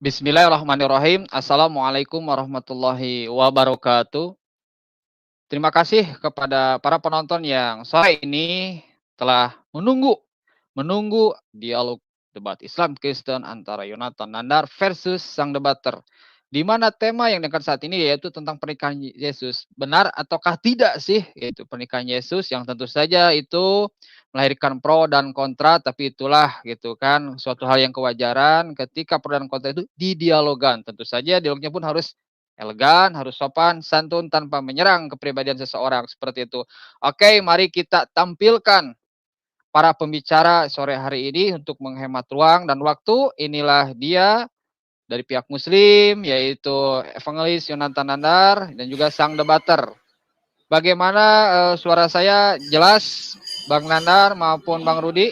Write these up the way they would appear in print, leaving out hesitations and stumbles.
Bismillahirrahmanirrahim. Assalamualaikum warahmatullahi wabarakatuh. Terima kasih kepada para penonton yang sore ini telah menunggu dialog debat Islam Kristen antara Yonatan Nandar versus sang debater. Di mana tema yang diangkat saat ini yaitu tentang pernikahan Yesus. Benar ataukah tidak sih itu pernikahan Yesus yang tentu saja itu melahirkan pro dan kontra, tapi itulah gitu kan suatu hal yang kewajaran ketika pro dan kontra itu didialogkan. Tentu saja dialognya pun harus elegan, harus sopan, santun tanpa menyerang kepribadian seseorang seperti itu. Oke, mari kita tampilkan para pembicara sore hari ini untuk menghemat ruang dan waktu. Inilah dia dari pihak Muslim, yaitu Evangelis Yonatan Nandar dan juga sang debater. Bagaimana suara saya jelas, Bang Nandar maupun Bang Rudi?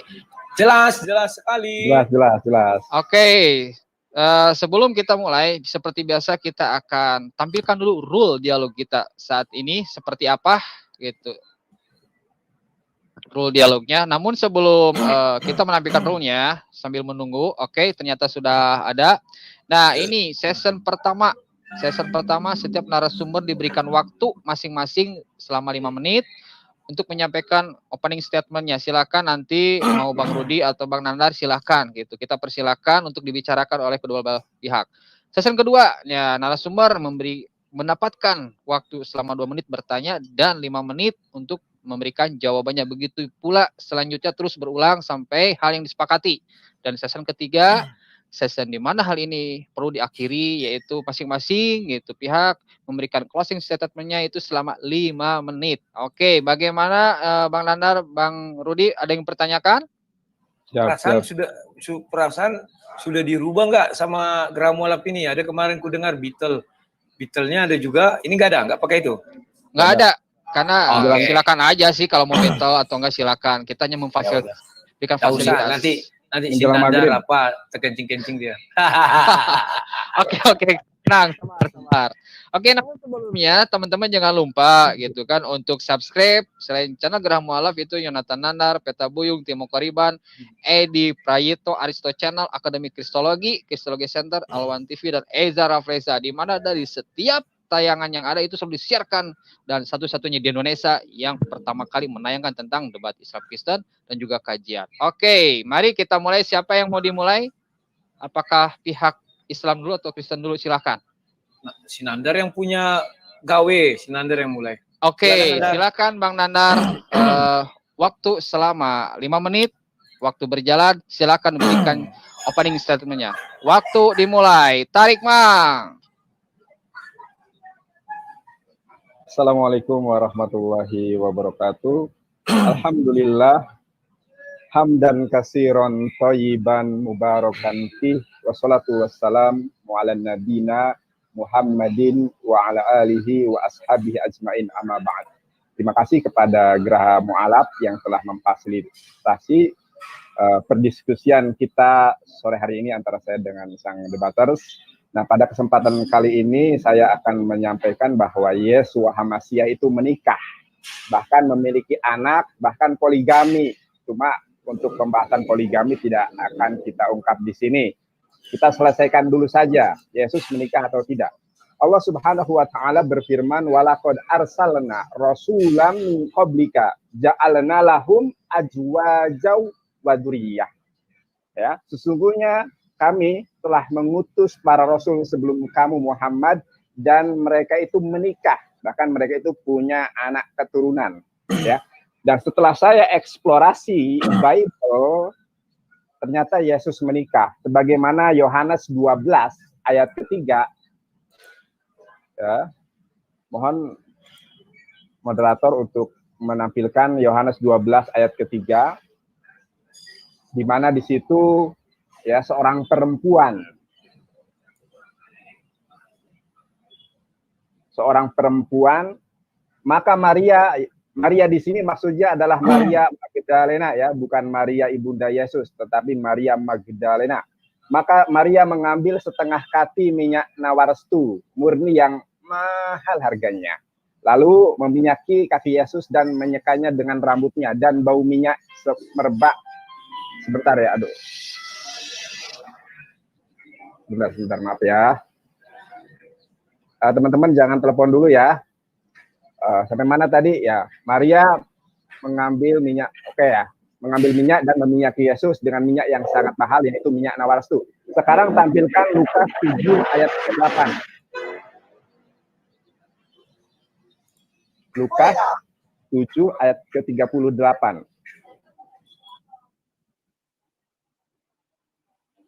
Jelas sekali. Jelas. Oke, sebelum kita mulai, seperti biasa kita akan tampilkan dulu rule dialog kita saat ini seperti apa gitu. Rule dialognya. Namun sebelum kita menampilkan rule-nya sambil menunggu, oke, ternyata sudah ada. Nah, ini session pertama. Session pertama setiap narasumber diberikan waktu masing-masing selama 5 menit untuk menyampaikan opening statement-nya. Silakan nanti mau Bang Rudi atau Bang Nandar silakan gitu. Kita persilakan untuk dibicarakan oleh kedua belah pihak. Session kedua, ya narasumber mendapatkan waktu selama 2 menit bertanya dan 5 menit untuk memberikan jawabannya. Begitu pula selanjutnya terus berulang sampai hal yang disepakati. Dan session ketiga, session di mana hal ini perlu diakhiri, yaitu masing-masing gitu pihak memberikan closing statement-nya itu selama 5 menit. Oke, bagaimana Bang Nandar, Bang Rudi, ada yang pertanyakan? Perasaan sudah dirubah nggak sama Gramualap ini? Ada kemarin ku dengar Beatle-nya ada juga. Ini nggak pakai itu? Nggak ada, karena silakan aja sih kalau mau Beatle atau enggak silakan. Kita hanya memfasilitasi fasilitas. Nanti si Nandar apa terkencing-kencing dia. Oke, tenang, sabar. Oke, namun sebelumnya teman-teman jangan lupa gitu kan untuk subscribe selain channel Gerah Mualaf itu Yonatan Nandar, Peta Buyung, Timo Koriban, Edi Prayito, Aristo Channel, Akademi Kristologi Center, Alwan TV dan Eza Rafreza, di mana dari setiap tayangan yang ada itu selalu disiarkan dan satu-satunya di Indonesia yang pertama kali menayangkan tentang debat Islam Kristen dan juga kajian. Oke, mari kita mulai. Siapa yang mau dimulai? Apakah pihak Islam dulu atau Kristen dulu? Silakan. Nah, si Nandar yang punya gawe, si Nandar yang mulai. Oke, silakan Bang Nandar. Waktu selama 5 menit. Waktu berjalan, silakan berikan opening statement-nya. Waktu dimulai. Tarik, Mang. Assalamualaikum warahmatullahi wabarakatuh. Alhamdulillah, hamdan kasiron thayyiban mubarakan fih, wassalatu wassalam ala nabina Muhammadin wa ala alihi wa ashabihi ajmain amma ba'd. Terima kasih kepada Geraha Mu'alaf yang telah memfasilitasi perdiskusian kita sore hari ini antara saya dengan sang debaters. Nah, pada kesempatan kali ini saya akan menyampaikan bahwa Yesua HaMasyiah itu menikah, bahkan memiliki anak, bahkan poligami. Cuma untuk pembahasan poligami tidak akan kita ungkap di sini. Kita selesaikan dulu saja, Yesus menikah atau tidak. Allah Subhanahu wa taala berfirman, "Walaqad arsalna rasulam min qablika ja'alna lahum azwajaw wa dzurriyyah." Ya, sesungguhnya kami telah mengutus para rasul sebelum kamu Muhammad dan mereka itu menikah, bahkan mereka itu punya anak keturunan, ya. Dan setelah saya eksplorasi Bible, ternyata Yesus menikah sebagaimana Yohanes 12 ayat ketiga. Ya. Mohon moderator untuk menampilkan Yohanes 12 ayat ketiga, di mana di situ ya seorang perempuan maka Maria di sini maksudnya adalah Maria Magdalena, ya, bukan Maria ibunda Yesus tetapi Maria Magdalena. Maka Maria mengambil setengah kati minyak nawarestu murni yang mahal harganya, lalu meminyaki kaki Yesus dan menyekanya dengan rambutnya, dan bau minyak semerbak. Sebentar ya, aduh. Sebentar, maaf ya. Teman-teman jangan telepon dulu ya. Sampai mana tadi? Ya, Maria mengambil minyak, oke ya. Mengambil minyak dan meminyaki Yesus dengan minyak yang sangat mahal, yaitu minyak nawarstu. Sekarang tampilkan Lukas 7 ayat 8. Lukas 7 ayat ke-38.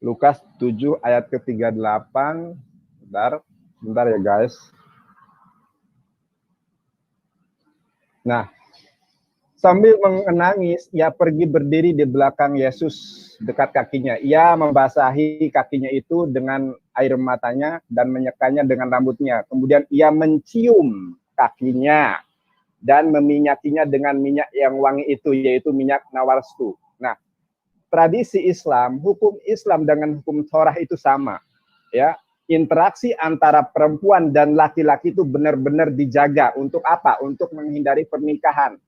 Lukas 7 ayat ke-38. Bentar ya guys. Nah, sambil menangis, ia pergi berdiri di belakang Yesus dekat kakinya. Ia membasahi kakinya itu dengan air matanya dan menyekanya dengan rambutnya. Kemudian ia mencium kakinya dan meminyakinya dengan minyak yang wangi itu, yaitu minyak nawarstu. Nah, tradisi Islam, hukum Islam dengan hukum Torah itu sama. Ya, interaksi antara perempuan dan laki-laki itu benar-benar dijaga. Untuk apa? Untuk menghindari pernikahan.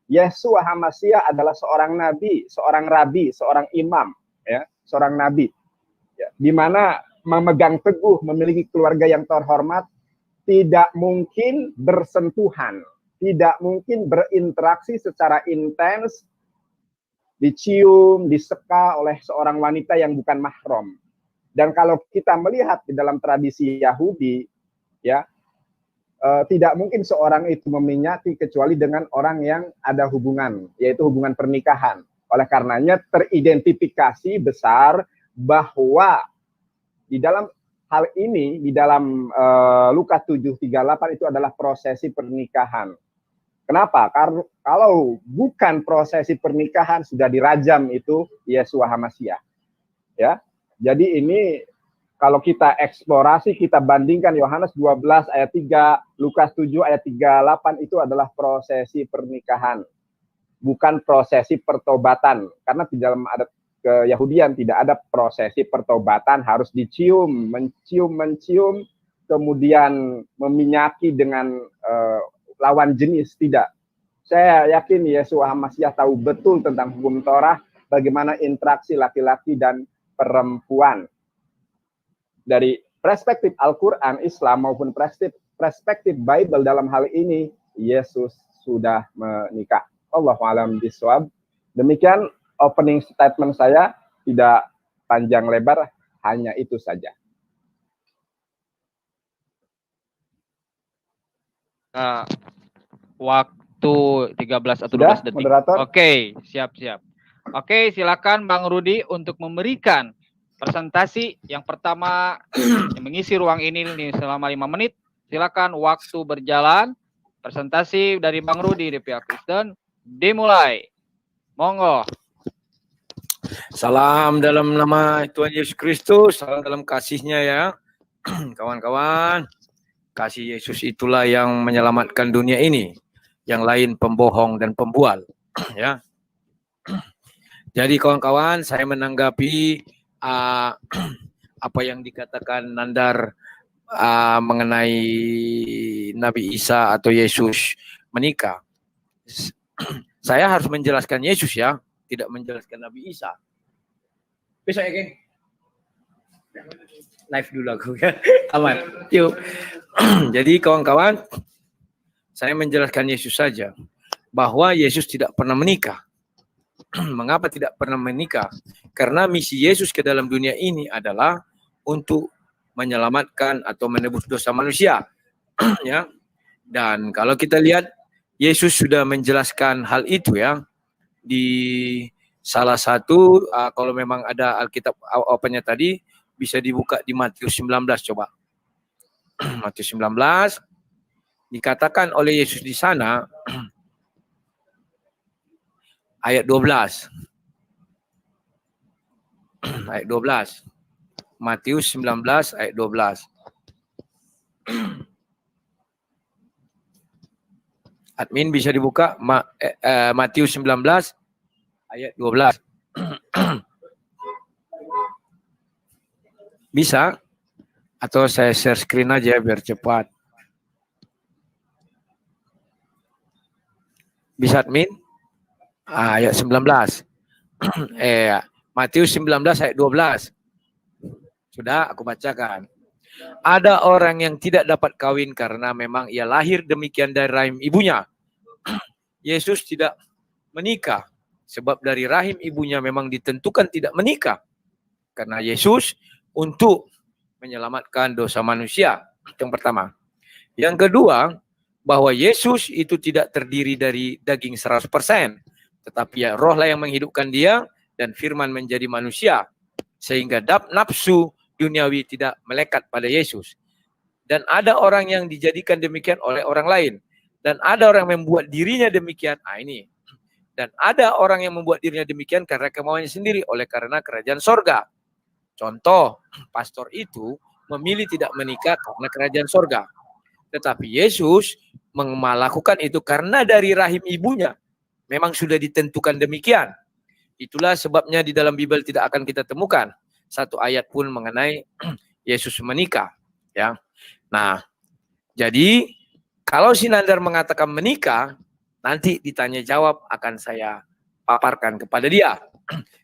Yeshua HaMashiach adalah seorang nabi, seorang rabi, seorang imam, ya, seorang nabi, ya, di mana memegang teguh memiliki keluarga yang terhormat, tidak mungkin bersentuhan, tidak mungkin berinteraksi secara intens, dicium, diseka oleh seorang wanita yang bukan mahram. Dan kalau kita melihat di dalam tradisi Yahudi, ya, tidak mungkin seorang itu meminyati kecuali dengan orang yang ada hubungan, yaitu hubungan pernikahan. Oleh karenanya teridentifikasi besar bahwa di dalam hal ini, di dalam Lukas 7:38 itu adalah prosesi pernikahan. Kenapa? Karena kalau bukan prosesi pernikahan sudah dirajam itu Yeshua HaMashiach. Ya. Jadi ini kalau kita eksplorasi, kita bandingkan Yohanes 12 ayat 3, Lukas 7 ayat 38 itu adalah prosesi pernikahan. Bukan prosesi pertobatan. Karena di dalam adat Keyahudian tidak ada prosesi pertobatan, harus dicium, mencium, kemudian meminyaki dengan lawan jenis, tidak. Saya yakin Yeshua HaMashiach tahu betul tentang hukum Torah, bagaimana interaksi laki-laki dan perempuan. Dari perspektif Al-Quran, Islam maupun perspektif Bible dalam hal ini, Yesus sudah menikah. Allahu a'lam bishawab. Demikian opening statement saya, tidak panjang lebar, hanya itu saja. Waktu 13 atau 12 detik. Moderator? Oke, siap. Oke, silakan Bang Rudi untuk memberikan presentasi yang pertama yang mengisi ruang ini selama 5 menit. Silakan, waktu berjalan. Presentasi dari Bang Rudi di pihak Kristen dimulai. Monggo. Salam dalam nama Tuhan Yesus Kristus, salam dalam kasih-Nya ya. Kawan-kawan, kasih Yesus itulah yang menyelamatkan dunia ini. Yang lain pembohong dan pembual. Ya. Jadi kawan-kawan, saya menanggapi apa yang dikatakan Nandar mengenai Nabi Isa atau Yesus menikah. Saya harus menjelaskan Yesus ya, tidak menjelaskan Nabi Isa. Bisa ya, geng? Live dulu aku ya. Aman. Yuk. Jadi kawan-kawan, saya menjelaskan Yesus saja. Bahwa Yesus tidak pernah menikah. Mengapa tidak pernah menikah? Karena misi Yesus ke dalam dunia ini adalah untuk menyelamatkan atau menebus dosa manusia. Ya. Dan kalau kita lihat, Yesus sudah menjelaskan hal itu ya. Di salah satu, kalau memang ada Alkitab opennya tadi, bisa dibuka di Matius 19 coba. Matius 19, dikatakan oleh Yesus di sana, ayat 12. Ayat 12. Matius 19 ayat 12. Admin bisa dibuka Matius 19 ayat 12. Bisa? Atau saya share screen aja biar cepat. Bisa admin? Ayat 19. Matius 19 ayat 12. Sudah aku bacakan. Ada orang yang tidak dapat kawin karena memang ia lahir demikian dari rahim ibunya. Yesus tidak menikah sebab dari rahim ibunya memang ditentukan tidak menikah. Karena Yesus untuk menyelamatkan dosa manusia. Yang pertama. Yang kedua, bahwa Yesus itu tidak terdiri dari daging 100%. Tetapi ya roh lah yang menghidupkan dia dan firman menjadi manusia. Sehingga nafsu duniawi tidak melekat pada Yesus. Dan ada orang yang dijadikan demikian oleh orang lain. Dan ada orang yang membuat dirinya demikian. Ini. Dan ada orang yang membuat dirinya demikian karena kemauannya sendiri oleh karena kerajaan sorga. Contoh, pastor itu memilih tidak menikah karena kerajaan sorga. Tetapi Yesus melakukan itu karena dari rahim ibunya. Memang sudah ditentukan demikian. Itulah sebabnya di dalam Bible tidak akan kita temukan satu ayat pun mengenai Yesus menikah. Ya. Nah, jadi kalau Sinandar mengatakan menikah, nanti ditanya jawab akan saya paparkan kepada dia.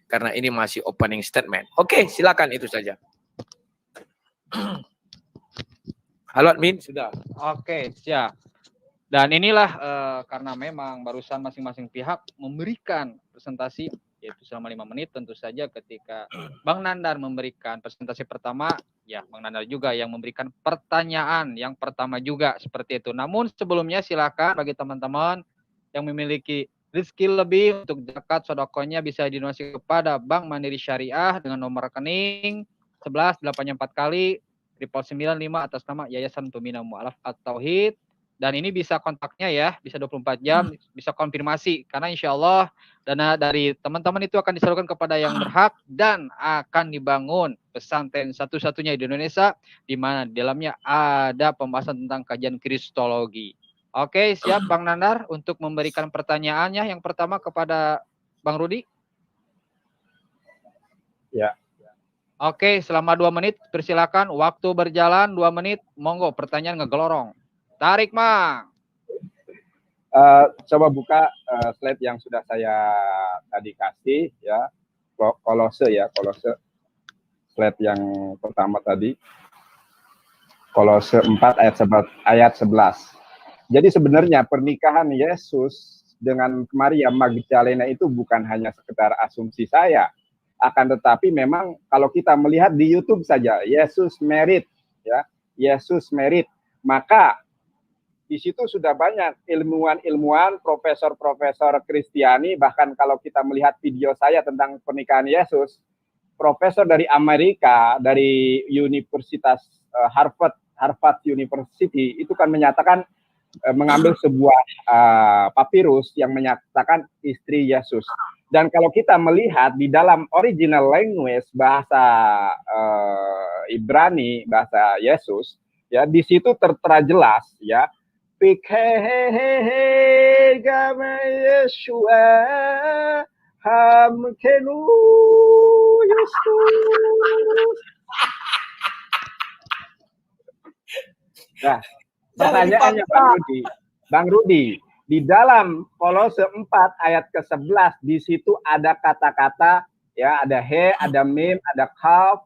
Karena ini masih opening statement. Oke, silakan itu saja. Halo admin, sudah. Oke, siap. Dan inilah karena memang barusan masing-masing pihak memberikan presentasi yaitu selama 5 menit, tentu saja ketika Bang Nandar memberikan presentasi pertama, ya Bang Nandar juga yang memberikan pertanyaan yang pertama juga seperti itu. Namun sebelumnya silakan bagi teman-teman yang memiliki rezeki lebih untuk zakat sodokonya bisa didonasi kepada Bank Mandiri Syariah dengan nomor rekening 1184 kali 995 atas nama Yayasan Pembina Mu'alaf At-Tauhid. Dan ini bisa kontaknya ya, bisa 24 jam, bisa konfirmasi. Karena insya Allah dana dari teman-teman itu akan disalurkan kepada yang berhak dan akan dibangun pesantren satu-satunya di Indonesia di mana di dalamnya ada pembahasan tentang kajian kristologi. Oke, siap Bang Nandar untuk memberikan pertanyaannya. Yang pertama kepada Bang Rudi. Ya. Oke, selama 2 menit persilakan. Waktu berjalan 2 menit. Monggo pertanyaan ngegelorong. Tarik, Mang. Coba buka slide yang sudah saya tadi kasih ya. Kolose ya, Kolose. Slide yang pertama tadi. Kolose 4 ayat 11. Jadi sebenarnya pernikahan Yesus dengan Maria Magdalena itu bukan hanya sekedar asumsi saya. Akan tetapi memang kalau kita melihat di YouTube saja, Yesus married ya. Yesus married. Maka di situ sudah banyak ilmuwan-ilmuwan, profesor-profesor Kristiani, bahkan kalau kita melihat video saya tentang pernikahan Yesus, profesor dari Amerika, dari Universitas Harvard University, itu kan menyatakan, mengambil sebuah papirus yang menyatakan istri Yesus. Dan kalau kita melihat di dalam original language, bahasa Ibrani, bahasa Yesus, ya di situ tertera jelas ya, Pikhehehe gama Yeshua hamkenu Yesus. Nah, pertanyaannya Bang Rudi, di dalam Kolose 4 ayat ke-11 di situ ada kata-kata ya, ada he, ada mim, ada kaf,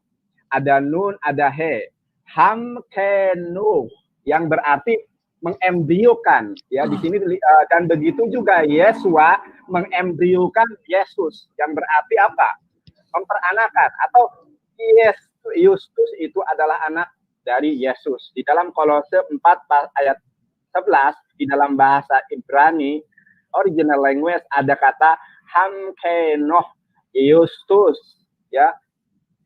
ada nun, ada he. Hamkenu yang berarti mengembriokan ya di sini, dan begitu juga Yesua mengembriokan Yesus yang berarti apa? Memperanakan, atau Justus itu adalah anak dari Yesus. Di dalam Kolose 4 ayat 11 di dalam bahasa Ibrani original language ada kata hamkenoh Justus ya.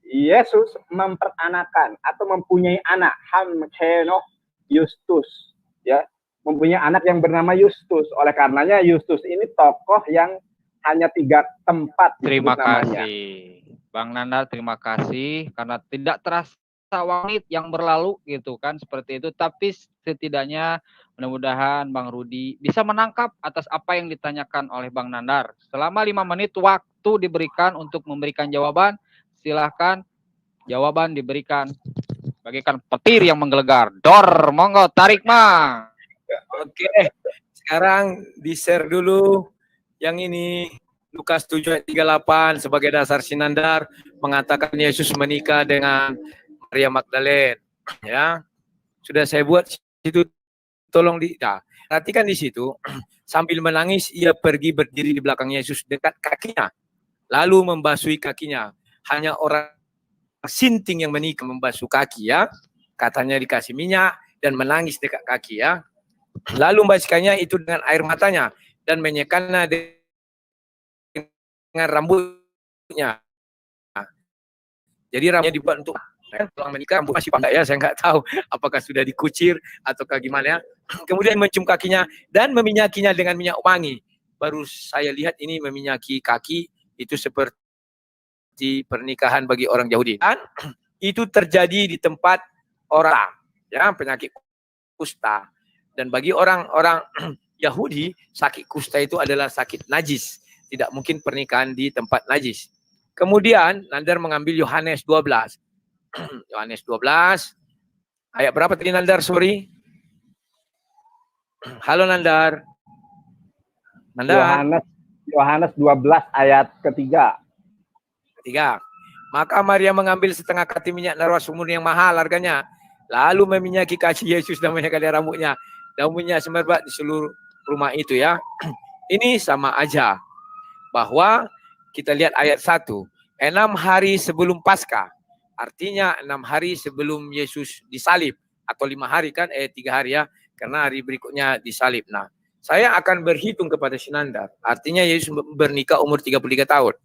Yesus memperanakan atau mempunyai anak, hamkenoh Justus ya, mempunyai anak yang bernama Justus. Oleh karenanya Justus ini tokoh yang hanya 3 tempat. Terima kasih Bang Nandar, terima kasih karena tidak terasa wanit yang berlalu gitu kan seperti itu, tapi setidaknya mudah-mudahan Bang Rudi bisa menangkap atas apa yang ditanyakan oleh Bang Nandar. Selama 5 menit waktu diberikan untuk memberikan jawaban, silahkan jawaban diberikan bagikan petir yang menggelegar. Dor, monggo tarik Mang. Oke, sekarang di-share dulu yang ini. Lukas 7 ayat 38 sebagai dasar Sinandar mengatakan Yesus menikah dengan Maria Magdalene. Ya, sudah saya buat situ, tolong perhatikan di situ. Sambil menangis, ia pergi berdiri di belakang Yesus dekat kakinya, lalu membasuhi kakinya. Hanya orang sinting yang menikah membasuh kaki, ya. Katanya dikasih minyak dan menangis dekat kaki, ya. Lalu membasuhkannya itu dengan air matanya dan menyekannya dengan rambutnya. Jadi rambutnya dibuat untuk pulang menikah, rambut masih panjang, ya, saya nggak tahu apakah sudah dikucir ataukah gimana, ya. Kemudian mencium kakinya dan meminyakinya dengan minyak wangi. Baru saya lihat ini meminyaki kaki itu seperti pernikahan bagi orang Yahudi. Dan itu terjadi di tempat orang, ya, penyakit kusta. Dan bagi orang-orang Yahudi, sakit kusta itu adalah sakit najis. Tidak mungkin pernikahan di tempat najis. Kemudian Nandar mengambil Yohanes 12. Yohanes 12. Ayat berapa tadi Nandar? Sorry. Halo Nandar. Nandar. Yohanes 12 ayat ketiga. Maka Maria mengambil setengah kati minyak narwastumun yang mahal harganya, lalu meminyaki kaki Yesus dan menyekat rambutnya. Dan minyak semerbak di seluruh rumah itu, ya. Ini sama aja. Bahwa kita lihat ayat 1. 6 hari sebelum Paskah. Artinya 6 hari sebelum Yesus disalib. Atau 5 hari kan, 3 hari, ya. Karena hari berikutnya disalib. Nah, saya akan berhitung kepada Sinandar. Artinya Yesus bernikah umur 33 tahun.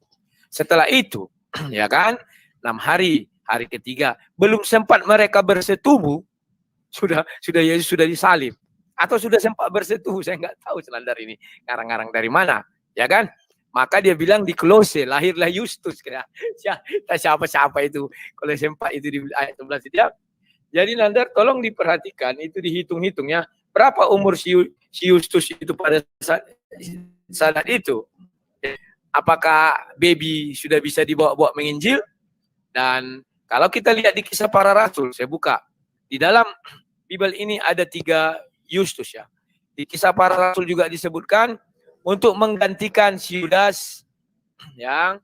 Setelah itu, ya kan, 6 hari, hari ketiga, belum sempat mereka bersetubuh, sudah Yesus sudah disalib. Atau sudah sempat bersetubuh, saya nggak tahu Sinandar ini ngarang-ngarang dari mana, ya kan? Maka dia bilang di Kolose, lahirlah Justus. Siapa itu, kalau sempat itu di ayat 11 itu, ya. Jadi Nandar tolong diperhatikan, itu dihitung-hitung, ya. Berapa umur si Justus itu pada saat itu? Apakah baby sudah bisa dibawa-bawa menginjil? Dan kalau kita lihat di Kisah Para Rasul, saya buka. Di dalam Bible ini ada 3 Justus, ya. Di Kisah Para Rasul juga disebutkan untuk menggantikan si Yudas, yang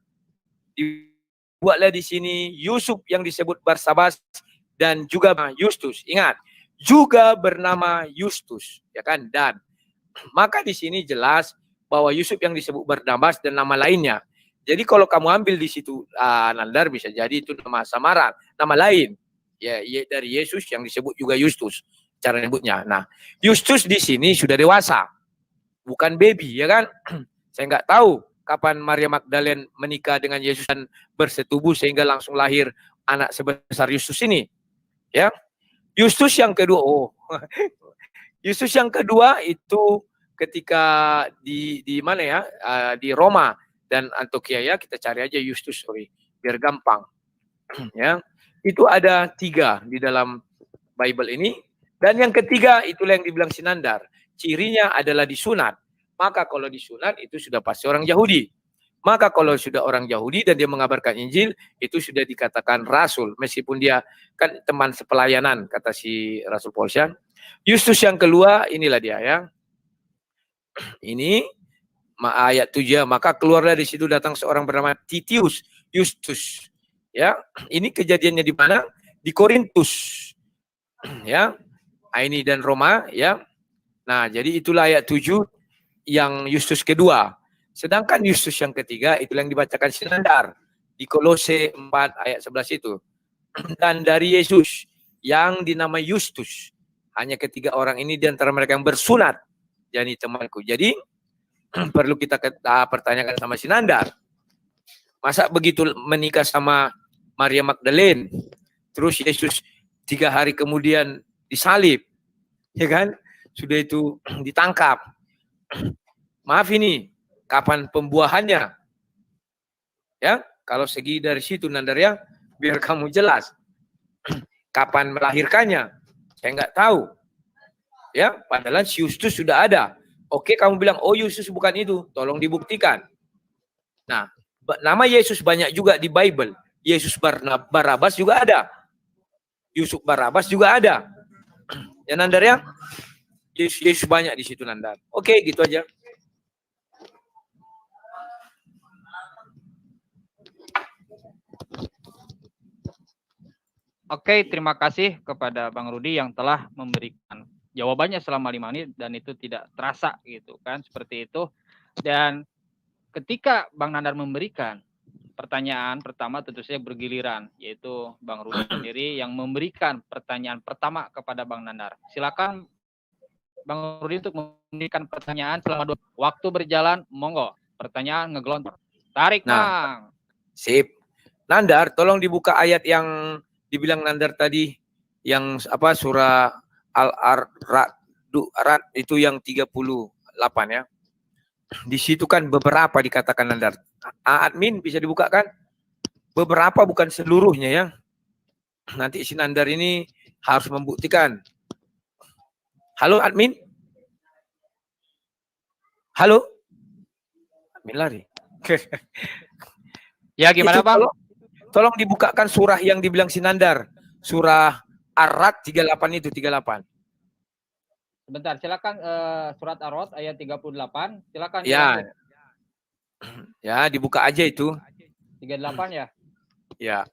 dibuatlah di sini Yusuf yang disebut Barsabas dan juga Justus. Ingat, juga bernama Justus, ya kan? Dan maka di sini jelas bahwa Yusuf yang disebut Barnabas dan nama lainnya. Jadi kalau kamu ambil di situ Nandar, bisa jadi itu nama samaran, nama lain, ya, dari Yesus yang disebut juga Justus cara nyebutnya. Nah, Justus di sini sudah dewasa, bukan baby, ya kan? Saya nggak tahu kapan Maria Magdalene menikah dengan Yesus dan bersetubuh sehingga langsung lahir anak sebesar Justus ini, ya. Justus yang kedua, Justus yang kedua itu ketika di mana, ya, di Roma dan Antioquia, ya, kita cari aja Justus, biar gampang, ya. Itu ada 3 di dalam Bible ini. Dan yang ketiga itulah yang dibilang Sinandar, cirinya adalah disunat. Maka kalau disunat itu sudah pasti orang Yahudi. Maka kalau sudah orang Yahudi dan dia mengabarkan Injil, itu sudah dikatakan rasul, meskipun dia kan teman sepelayanan, kata si Rasul Paulus. Justus yang kedua, inilah dia, ya. Ini ayat 7, maka keluarlah di situ datang seorang bernama Titius Justus, ya. Ini kejadiannya di mana? Di Korintus, ya. Ini dan Roma, ya. Nah, jadi itulah ayat 7 yang Justus kedua. Sedangkan Justus yang ketiga itu yang dibacakan Sinandar di Kolose 4 ayat 11 itu. Dan dari Yesus yang dinamai Justus, hanya 3 orang ini di antara mereka yang bersunat, jadi temanku. Jadi perlu kita pertanyakan sama Sinandar, masa begitu menikah sama Maria Magdalene, terus Yesus 3 hari kemudian disalib, ya kan? Sudah itu ditangkap. Maaf, ini kapan pembuahannya? Ya, kalau segi dari situ Nandar, ya, biar kamu jelas. Kapan melahirkannya? Saya nggak tahu. Ya, padahal Justus sudah ada. Oke, kamu bilang, oh Yesus bukan itu, tolong dibuktikan. Nah, nama Yesus banyak juga di Bible. Yesus Barabas juga ada. Yusuf Barabas juga ada. Ya Nandar, ya. Yesus banyak di situ Nandar. Oke, gitu aja. Oke, terima kasih kepada Bang Rudi yang telah memberikan jawabannya selama 5 menit dan itu tidak terasa gitu kan, seperti itu. Dan ketika Bang Nandar memberikan pertanyaan pertama tentu saja bergiliran, yaitu Bang Rudi sendiri yang memberikan pertanyaan pertama kepada Bang Nandar. Silakan Bang Rudi untuk memberikan pertanyaan selama 2 waktu berjalan, monggo. Pertanyaan ngegelontor. Tarik, Mang. Sip. Nandar, tolong dibuka ayat yang dibilang Nandar tadi, yang apa, surah Al-Ra'd itu yang 38 ya. Di situ kan beberapa dikatakan Nandar. Admin bisa dibukakan? Beberapa, bukan seluruhnya ya. Nanti si Nandar ini harus membuktikan. Halo admin? Halo? Admin lari. Ya gimana Itu, Bang? Tolong dibukakan surah yang dibilang si Nandar. Surah Ar-Ra'd 38 itu, 38. Sebentar, silakan surat Ar-Ra'd ayat 38. Silakan. Ya. Ya, dibuka aja itu. 38 ya? Ya.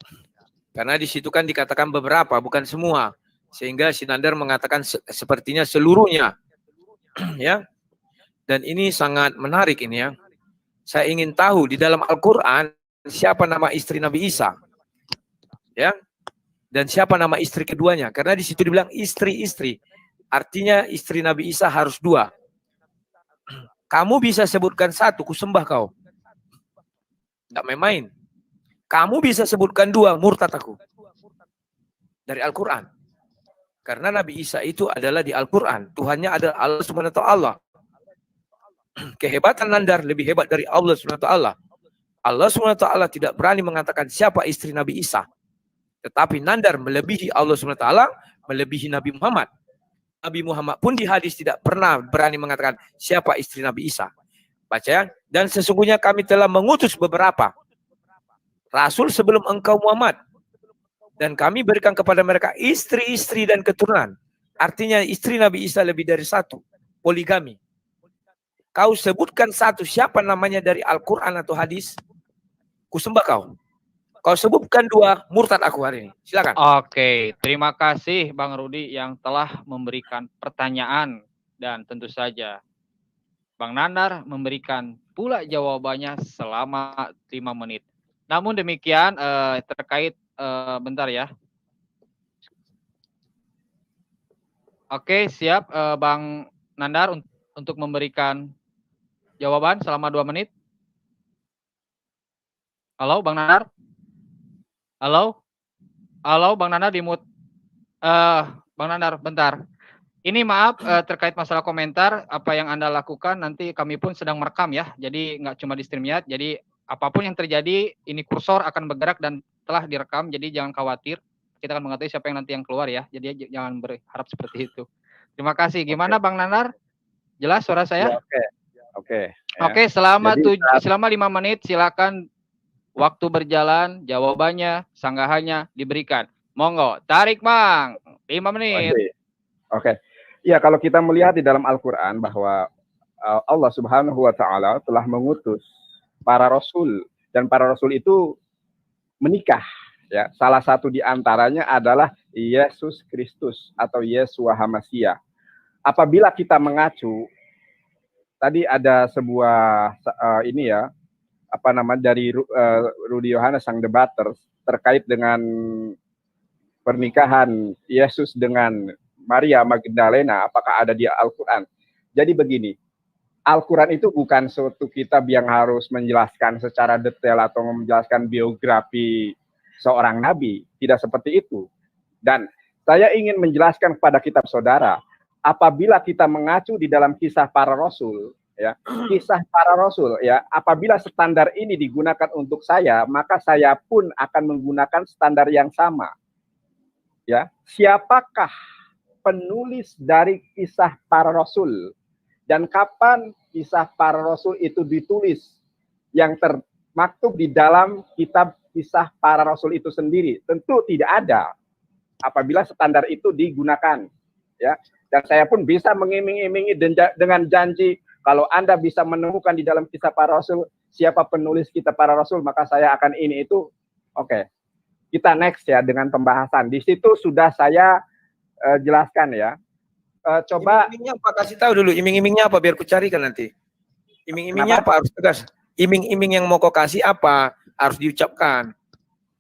Karena di situ kan dikatakan beberapa, bukan semua. Sehingga si Nandar mengatakan sepertinya seluruhnya. Ya. Dan ini sangat menarik ini ya. Saya ingin tahu di dalam Al-Qur'an siapa nama istri Nabi Isa. Ya. Dan siapa nama istri keduanya? Karena di situ dibilang istri-istri. Artinya istri Nabi Isa harus 2. Kamu bisa sebutkan 1, kusembah kau. Tidak main-main. Kamu bisa sebutkan 2, murtad aku. Dari Al-Quran. Karena Nabi Isa itu adalah di Al-Quran. Tuhannya adalah Allah Subhanahu wa ta'ala. Kehebatan Nandar lebih hebat dari Allah Subhanahu wa ta'ala. Allah Subhanahu wa ta'ala tidak berani mengatakan siapa istri Nabi Isa. Tetapi Nandar melebihi Allah Subhanahu wa ta'ala, melebihi Nabi Muhammad. Nabi Muhammad pun di hadis tidak pernah berani mengatakan siapa istri Nabi Isa. Baca ya. Dan sesungguhnya kami telah mengutus beberapa rasul sebelum engkau Muhammad. Dan kami berikan kepada mereka istri-istri dan keturunan. Artinya istri Nabi Isa lebih dari 1. Poligami. Kau sebutkan 1, siapa namanya dari Al-Quran atau hadis? Kusembah kau. Kau sebutkan 2, murtad aku hari ini. Silakan. Oke, terima kasih Bang Rudi yang telah memberikan pertanyaan. Dan tentu saja Bang Nandar memberikan pula jawabannya selama 5 menit. Namun demikian terkait bentar ya. Oke, siap Bang Nandar untuk memberikan jawaban selama 2 menit. Halo Bang Nandar? Halo? Halo Bang Nandar di mute. Bang Nandar, bentar. Ini maaf terkait masalah komentar, apa yang Anda lakukan nanti kami pun sedang merekam ya. Jadi nggak cuma di StreamYard, jadi apapun yang terjadi ini kursor akan bergerak dan telah direkam, jadi jangan khawatir. Kita akan mengetahui siapa yang nanti yang keluar ya. Jadi jangan berharap seperti itu. Terima kasih. Gimana Bang Nandar? Jelas suara saya? Ya, Oke. Oke, selama Jadi, 5 menit silakan waktu berjalan, jawabannya, sanggahannya diberikan. Monggo, tarik Bang. 5 menit. Oke. Ya, kalau kita melihat di dalam Al-Quran bahwa Allah Subhanahu wa ta'ala telah mengutus para rasul, dan para rasul itu menikah. Ya, salah satu di antaranya adalah Yesus Kristus atau Yeshua HaMashiach. Apabila kita mengacu, tadi ada sebuah ini ya, apa namanya, dari Rudi Yohanes sang debater terkait dengan pernikahan Yesus dengan Maria Magdalena, apakah ada di Al-Quran. Jadi begini, Al-Quran itu bukan suatu kitab yang harus menjelaskan secara detail atau menjelaskan biografi seorang nabi, tidak seperti itu. Dan saya ingin menjelaskan kepada kitab saudara, apabila kita mengacu di dalam kisah para rasul, ya, kisah para rasul, ya, apabila standar ini digunakan untuk saya, maka saya pun akan menggunakan standar yang sama. Ya, siapakah penulis dari kisah para rasul dan kapan kisah para rasul itu ditulis yang termaktub di dalam kitab kisah para rasul itu sendiri? Tentu tidak ada apabila standar itu digunakan, ya. Dan saya pun bisa mengiming-imingi dengan janji kalau Anda bisa menemukan di dalam kisah para rasul siapa penulis kitab para rasul, maka saya akan ini itu. Oke. kita next ya dengan pembahasan. Di situ sudah saya jelaskan ya. Coba iming-imingnya apa, kasih tahu dulu iming-imingnya apa biar ku carikan nanti. Iming-imingnya apa harus tegas. Iming-iming yang mau kau kasih apa harus diucapkan.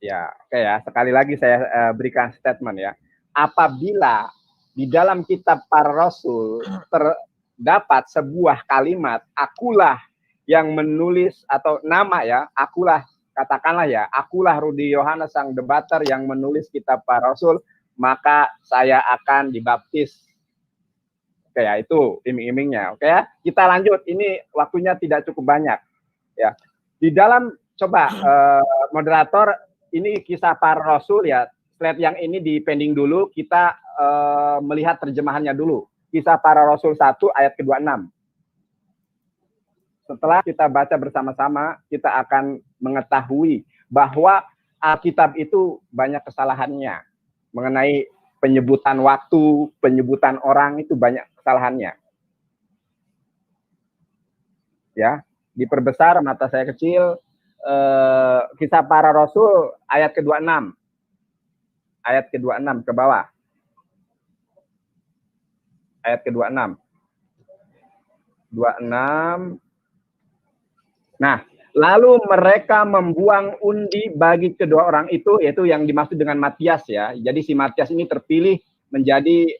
Ya, oke ya. Sekali lagi saya berikan statement ya. Apabila di dalam kitab para rasul terdapat sebuah kalimat, akulah yang menulis atau nama ya, akulah, katakanlah ya, akulah Rudi Yohanes sang debater yang menulis kitab para rasul, maka saya akan dibaptis. Oke ya, itu iming-imingnya. Oke ya, kita lanjut. Ini waktunya tidak cukup banyak. Ya, di dalam coba moderator, ini kisah para rasul ya. Slide yang ini di pending dulu. Kita melihat terjemahannya dulu. Kisah para rasul 1 ayat ke-26. Setelah kita baca bersama-sama, kita akan mengetahui bahwa Alkitab itu banyak kesalahannya mengenai penyebutan waktu, penyebutan orang itu banyak kesalahannya. Ya, diperbesar mata saya kecil. Kisah para rasul ayat ke-26. Ayat ke-26 ke bawah. Ayat ke-26. 26. Nah, lalu mereka membuang undi bagi kedua orang itu, yaitu yang dimaksud dengan Matias ya. Jadi si Matias ini terpilih menjadi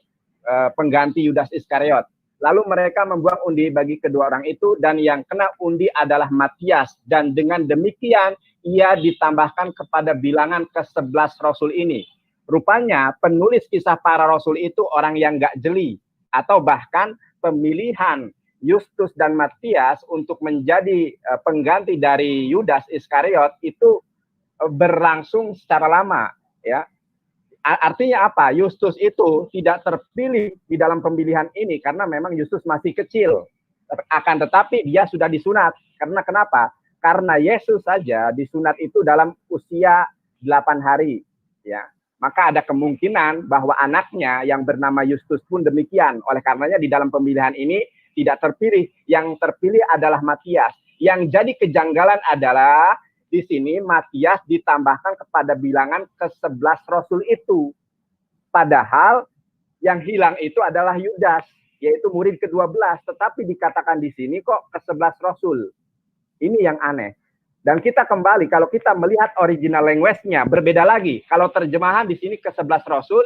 pengganti Yudas Iskariot. Lalu mereka membuang undi bagi kedua orang itu, dan yang kena undi adalah Matias. Dan dengan demikian, ia ditambahkan kepada bilangan ke-11 rasul ini. Rupanya penulis kisah para rasul itu orang yang gak jeli, atau bahkan pemilihan Justus dan Matias untuk menjadi pengganti dari Yudas Iskariot itu berlangsung secara lama ya. Artinya apa? Justus itu tidak terpilih di dalam pemilihan ini karena memang Justus masih kecil. Akan tetapi dia sudah disunat. Karena kenapa? Karena Yesus saja disunat itu dalam usia 8 hari ya. Maka ada kemungkinan bahwa anaknya yang bernama Justus pun demikian. Oleh karenanya di dalam pemilihan ini tidak terpilih. Yang terpilih adalah Matias. Yang jadi kejanggalan adalah di sini Matias ditambahkan kepada bilangan ke-11 rasul itu. Padahal yang hilang itu adalah Yudas, yaitu murid ke-12. Tetapi dikatakan di sini kok ke-11 rasul. Ini yang aneh. Dan kita kembali, kalau kita melihat original language-nya, berbeda lagi. Kalau terjemahan di sini ke-11 rasul,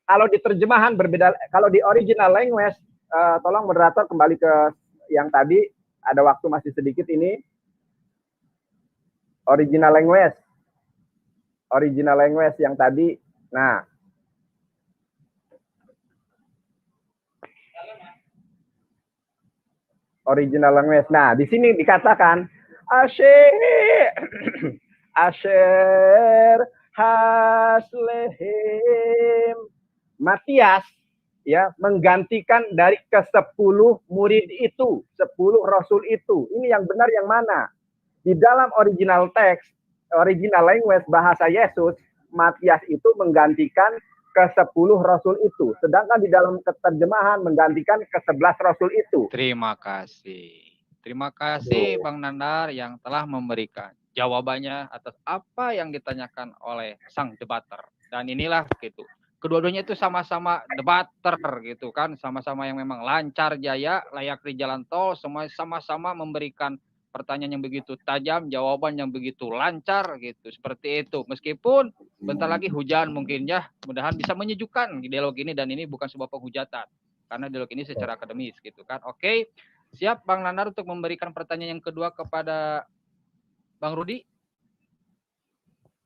kalau di terjemahan berbeda, kalau di original language, tolong moderator kembali ke yang tadi, ada waktu masih sedikit ini. Original language yang tadi. Nah, original language. Nah, di sini dikatakan Asher Haslehim Matias ya menggantikan dari ke-10 murid itu, 10 rasul itu. Ini yang benar yang mana? Di dalam original teks, original language bahasa Yesus, Matias itu menggantikan ke-10 rasul itu. Sedangkan di dalam terjemahan menggantikan ke-11 rasul itu. Terima kasih. Terima kasih Bang Nandar yang telah memberikan jawabannya atas apa yang ditanyakan oleh sang debater. Dan inilah gitu. Kedua-duanya itu sama-sama debater gitu kan. Sama-sama yang memang lancar jaya, layak di jalan tol. Semua sama-sama memberikan pertanyaan yang begitu tajam, jawaban yang begitu lancar gitu. Seperti itu. Meskipun bentar lagi hujan mungkin ya. Mudahan bisa menyejukkan dialog ini, dan ini bukan sebuah penghujatan. Karena dialog ini secara akademis gitu kan. Oke. Siap Bang Nandar untuk memberikan pertanyaan yang kedua kepada Bang Rudi?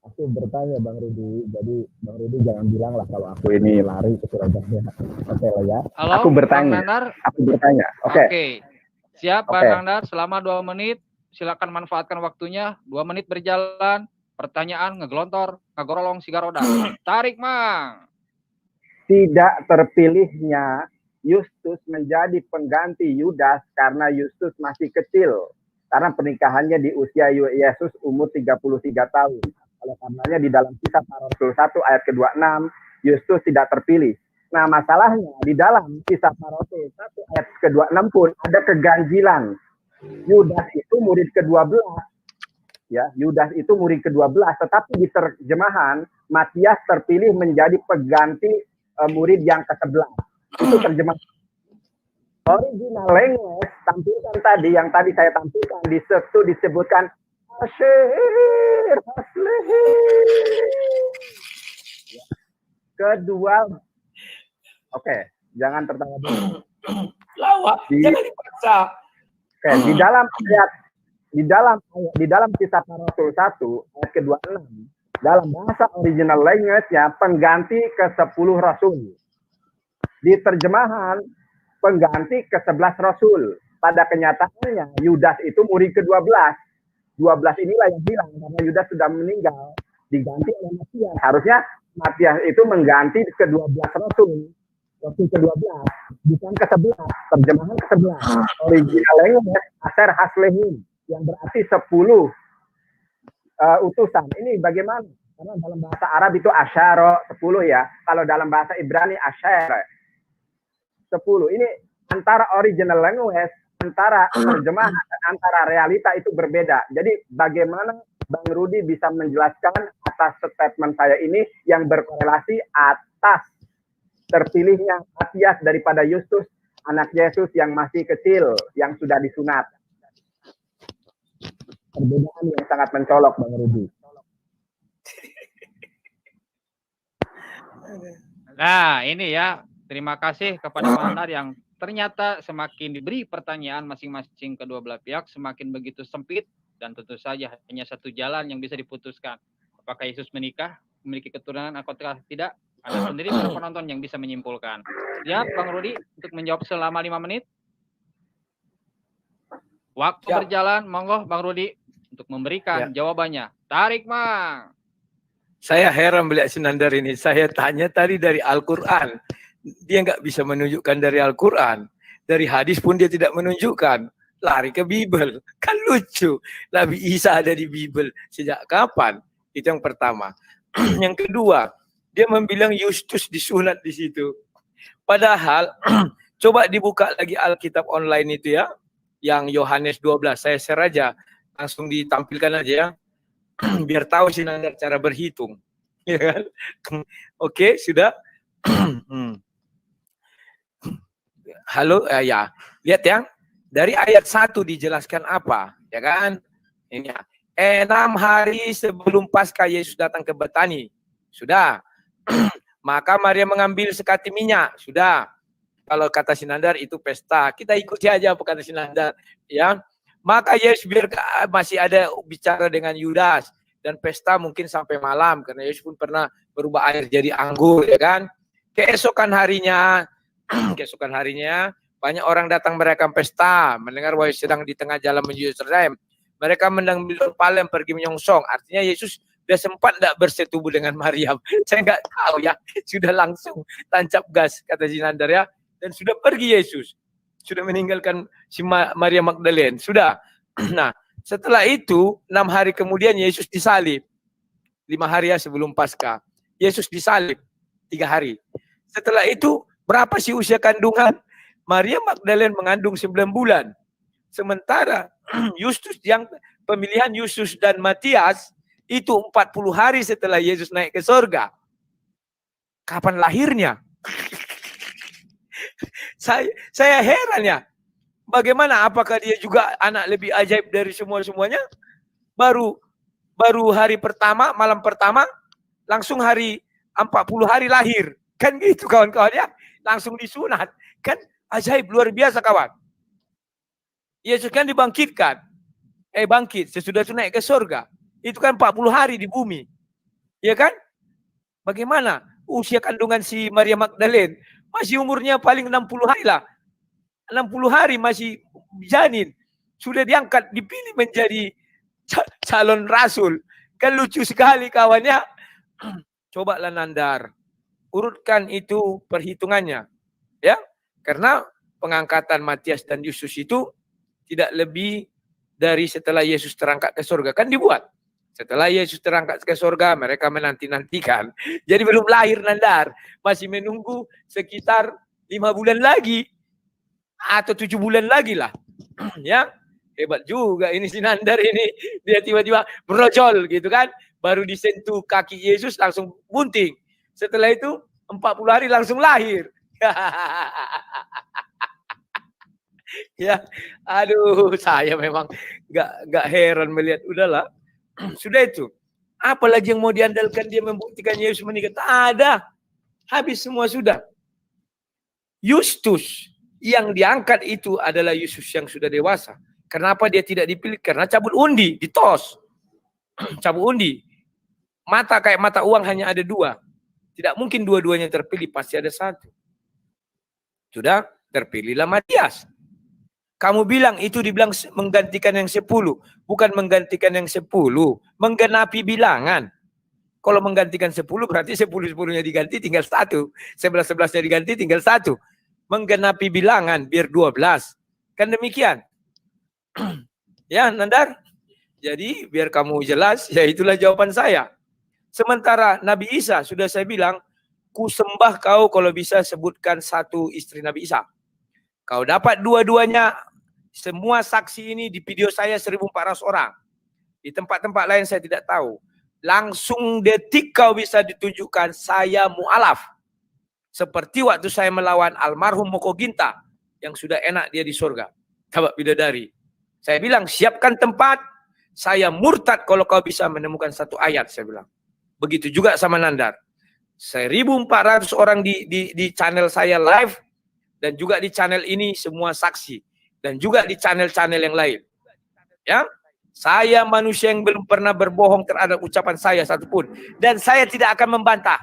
Aku bertanya Bang Rudi, jadi Bang Rudi jangan bilang lah kalau aku ini lari ke Surabaya. Oke lah ya. Halo, aku bertanya. Bang Nandar. Aku bertanya. Oke. Siap Bang Nandar, selama 2 menit. Silakan manfaatkan waktunya. 2 menit berjalan. Pertanyaan ngegelontor, ngegorolong sigaroda. Tarik Mang. Tidak terpilihnya Justus menjadi pengganti Yudas karena Justus masih kecil. Karena pernikahannya di usia Yesus umur 33 tahun. Oleh karenanya di dalam kisah para rasul 1 ayat ke-26, Justus tidak terpilih. Nah masalahnya di dalam kisah para rasul 1 ayat ke-26 pun ada keganjilan. Yudas itu murid ke-12. ya, Yudas itu murid ke-12, tetapi di terjemahan Matias terpilih menjadi pengganti murid yang ke-11. Itu terjemahan. Original language tampilkan tadi, yang tadi saya tampilkan di situ disebutkan Asyir Haslehir. Kedua, oke, jangan tertawa dulu. Lawak, jangan dipaksa. Oke, di dalam Kisah Para Rasul 1 ayat ke-26, dalam bahasa original language-nya pengganti ke-10 rasul. Di terjemahan pengganti ke-11 rasul. Pada kenyataannya Yudas itu murid ke-12. 12 inilah yang hilang karena Yudas sudah meninggal, diganti oleh Matias. Harusnya Matias itu mengganti ke-12 rasul. Rasul ke-12, bukan ke-11. Terjemahan ke-11. Original language Asyir Haslehim, yang berarti 10 utusan. Ini bagaimana? Karena dalam bahasa Arab itu asyara 10 ya. Kalau dalam bahasa Ibrani asyara 10. Ini antara original language, antara terjemahan, antara realita itu berbeda. Jadi bagaimana Bang Rudi bisa menjelaskan atas statement saya ini yang berkorelasi atas terpilihnya Matias daripada Yustus, anak Yesus yang masih kecil, yang sudah disunat. Perbedaan yang sangat mencolok, Bang Rudi. Nah, ini ya. Terima kasih kepada Manar yang ternyata semakin diberi pertanyaan masing-masing kedua belah pihak, semakin begitu sempit, dan tentu saja hanya satu jalan yang bisa diputuskan. Apakah Yesus menikah, memiliki keturunan, atau tidak? Anda sendiri para penonton yang bisa menyimpulkan. Ya, Bang Rudi, untuk menjawab selama 5 menit. Waktu berjalan, monggo Bang Rudi untuk memberikan jawabannya. Tarik, Mang. Saya heran melihat Sinandar ini. Saya tanya tadi dari Al-Quran. Dia nggak bisa menunjukkan dari Al-Quran. Dari hadis pun dia tidak menunjukkan. Lari ke Bible. Kan lucu. Nabi Isa ada di Bible. Sejak kapan? Itu yang pertama. Yang kedua, dia membilang Yustus disunat di situ. Padahal, coba dibuka lagi Alkitab online itu ya. Yang Yohanes 12. Saya share aja. Langsung ditampilkan aja ya. Biar tahu Sinandar cara berhitung. Ya kan? Oke, sudah. Halo, ya. Lihat ya. Dari ayat 1 dijelaskan apa, ya kan? Ini ya. 6 hari sebelum Paskah Yesus datang ke Betani. Sudah. Maka Maria mengambil sekati minyak. Sudah. Kalau kata Sinandar itu pesta. Kita ikuti aja apa kata Sinandar, ya. Maka Yesus masih ada bicara dengan Yudas, dan pesta mungkin sampai malam karena Yesus pun pernah berubah air jadi anggur, ya kan? Keesokan harinya banyak orang datang merayakan pesta, mendengar bahwa Yesus sedang di tengah jalan menuju Yerusalem. Mereka mengambil palem pergi menyongsong. Artinya Yesus sudah sempat tidak bersetubuh dengan Maryam. Saya nggak tahu ya, sudah langsung tancap gas kata Sinandar ya, dan sudah pergi Yesus. Sudah meninggalkan si Maria Magdalene. Sudah. Nah, setelah itu 6 hari kemudian Yesus disalib. 5 hari ya sebelum Paskah. Yesus disalib 3 hari. Setelah itu berapa sih usia kandungan? Maria Magdalene mengandung 9 bulan. Sementara Yustus, yang pemilihan Yustus dan Matias itu 40 hari setelah Yesus naik ke surga. Kapan lahirnya? Saya heran ya. Bagaimana, apakah dia juga anak lebih ajaib dari semuanya? Baru hari pertama, malam pertama, langsung hari 40 hari lahir. Kan gitu kawan-kawan ya. Langsung disunat. Kan ajaib, luar biasa kawan. Yesus kan dibangkitkan. Bangkit sesudah naik ke surga. Itu kan 40 hari di bumi. Ya kan? Bagaimana usia kandungan si Maria Magdalene? Masih umurnya paling 60 hari lah. 60 hari masih janin. Sudah diangkat, dipilih menjadi calon rasul. Kan lucu sekali kawannya. Cobalah Nandar. Urutkan itu perhitungannya. Ya. Karena pengangkatan Matias dan Yustus itu tidak lebih dari setelah Yesus terangkat ke surga. Kan dibuat. Setelah Yesus terangkat ke surga, mereka menanti-nantikan. Jadi belum lahir Nandar. Masih menunggu sekitar 5 bulan lagi. Atau 7 bulan lagi lah. Ya. Hebat juga ini si Nandar ini. Dia tiba-tiba brojol gitu kan. Baru disentuh kaki Yesus langsung bunting. Setelah itu 40 hari langsung lahir. Ya, aduh, saya memang nggak heran melihat. Udahlah, sudah itu. Apalagi yang mau diandalkan dia membuktikan Yesus menikah? Tak ada. Habis semua sudah. Justus yang diangkat itu adalah Yesus yang sudah dewasa. Kenapa dia tidak dipilih? Karena cabut undi, ditos. Cabut undi. Mata kayak mata uang hanya ada dua. Tidak mungkin dua-duanya terpilih, pasti ada satu. Sudah, terpilihlah Matias. Kamu bilang itu dibilang menggantikan yang 10. Bukan menggantikan yang 10. Menggenapi bilangan. Kalau menggantikan 10 berarti 10-10-nya diganti tinggal 1. 11-11-nya diganti tinggal 1. Menggenapi bilangan biar 12. Kan demikian. Ya Nandar. Jadi biar kamu jelas, ya itulah jawaban saya. Sementara Nabi Isa sudah saya bilang, ku sembah kau kalau bisa sebutkan satu istri Nabi Isa. Kau dapat dua-duanya. Semua saksi ini di video saya 1.400 orang. Di tempat-tempat lain saya tidak tahu. Langsung detik kau bisa ditunjukkan saya mu'alaf. Seperti waktu saya melawan almarhum Moko Ginta. Yang sudah enak dia di surga. Tabak bidadari. Saya bilang siapkan tempat. Saya murtad kalau kau bisa menemukan satu ayat. Saya bilang. Begitu juga sama Nandar. 1.400 orang di channel saya live. Dan juga di channel ini semua saksi. Dan juga di channel-channel yang lain. Ya, saya manusia yang belum pernah berbohong terhadap ucapan saya satupun. Dan saya tidak akan membantah.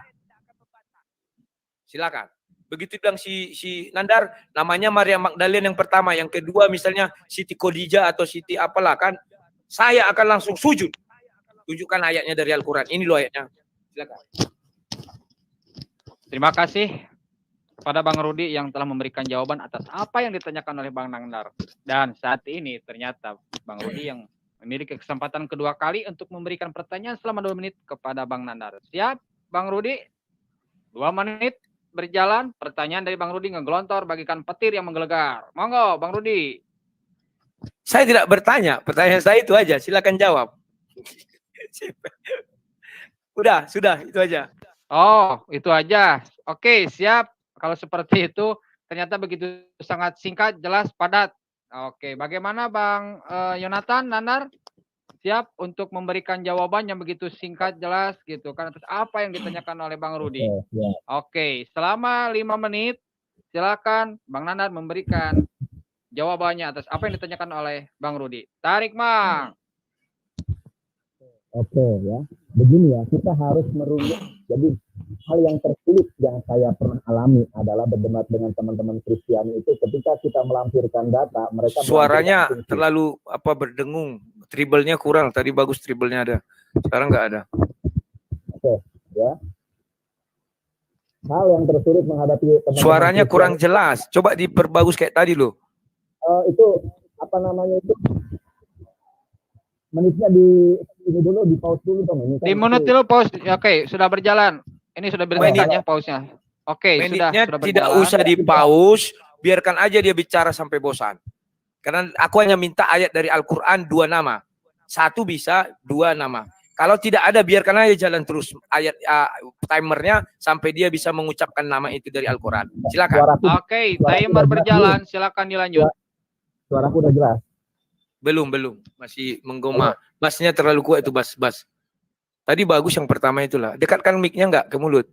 Silakan. Begitu bilang si Nandar, namanya Maria Magdalena yang pertama. Yang kedua misalnya Siti Khadijah atau Siti apalah kan. Saya akan langsung sujud. Tunjukkan ayatnya dari Al-Quran. Ini loh ayatnya. Silakan. Terima kasih pada Bang Rudi yang telah memberikan jawaban atas apa yang ditanyakan oleh Bang Nandar. Dan saat ini ternyata Bang Rudi yang memiliki kesempatan kedua kali untuk memberikan pertanyaan selama 2 menit kepada Bang Nandar. Siap Bang Rudi? 2 menit berjalan, pertanyaan dari Bang Rudi ngegelontor bagikan petir yang menggelegar. Monggo Bang Rudi. Saya tidak bertanya, pertanyaan saya itu aja, silakan jawab. Sudah, itu aja. Oh, itu aja. Oke, siap. Kalau seperti itu, ternyata begitu sangat singkat, jelas, padat. Oke, bagaimana Bang Yonatan, Nandar? Siap untuk memberikan jawaban yang begitu singkat, jelas gitu kan atas apa yang ditanyakan oleh Bang Rudi. Oke, selama 5 menit, silakan Bang Nandar memberikan jawabannya atas apa yang ditanyakan oleh Bang Rudi. Tarik, Mang. Oke ya, begini ya, kita harus merunut. Jadi hal yang tersulit yang saya pernah alami adalah berdebat dengan teman-teman Kristiani itu ketika kita melampirkan data, mereka suaranya terlalu berdengung, tribalnya kurang. Tadi bagus tribalnya ada, sekarang nggak ada. Oke ya. Hal yang tersulit menghadapi suaranya kurang jelas. Coba diperbagus kayak tadi loh. Itu apa namanya itu? Menitnya di ini dulu, di pause dulu dong. Ini kan di menit dulu pause. Oke, sudah berjalan. Ini sudah berjalan ya pause-nya. Oke, sudah berjalan. Tidak usah di pause, biarkan aja dia bicara sampai bosan. Karena aku hanya minta ayat dari Al-Quran 2 nama. 1 bisa, 2 nama. Kalau tidak ada, biarkan aja jalan terus ayat timernya sampai dia bisa mengucapkan nama itu dari Al-Quran. Silakan. Oke, timer berjalan. Silakan dilanjut. Suaraku udah jelas. Belum, masih menggema. Bassnya terlalu kuat itu bass. Tadi bagus yang pertama itulah. Dekatkan mic-nya enggak ke mulut.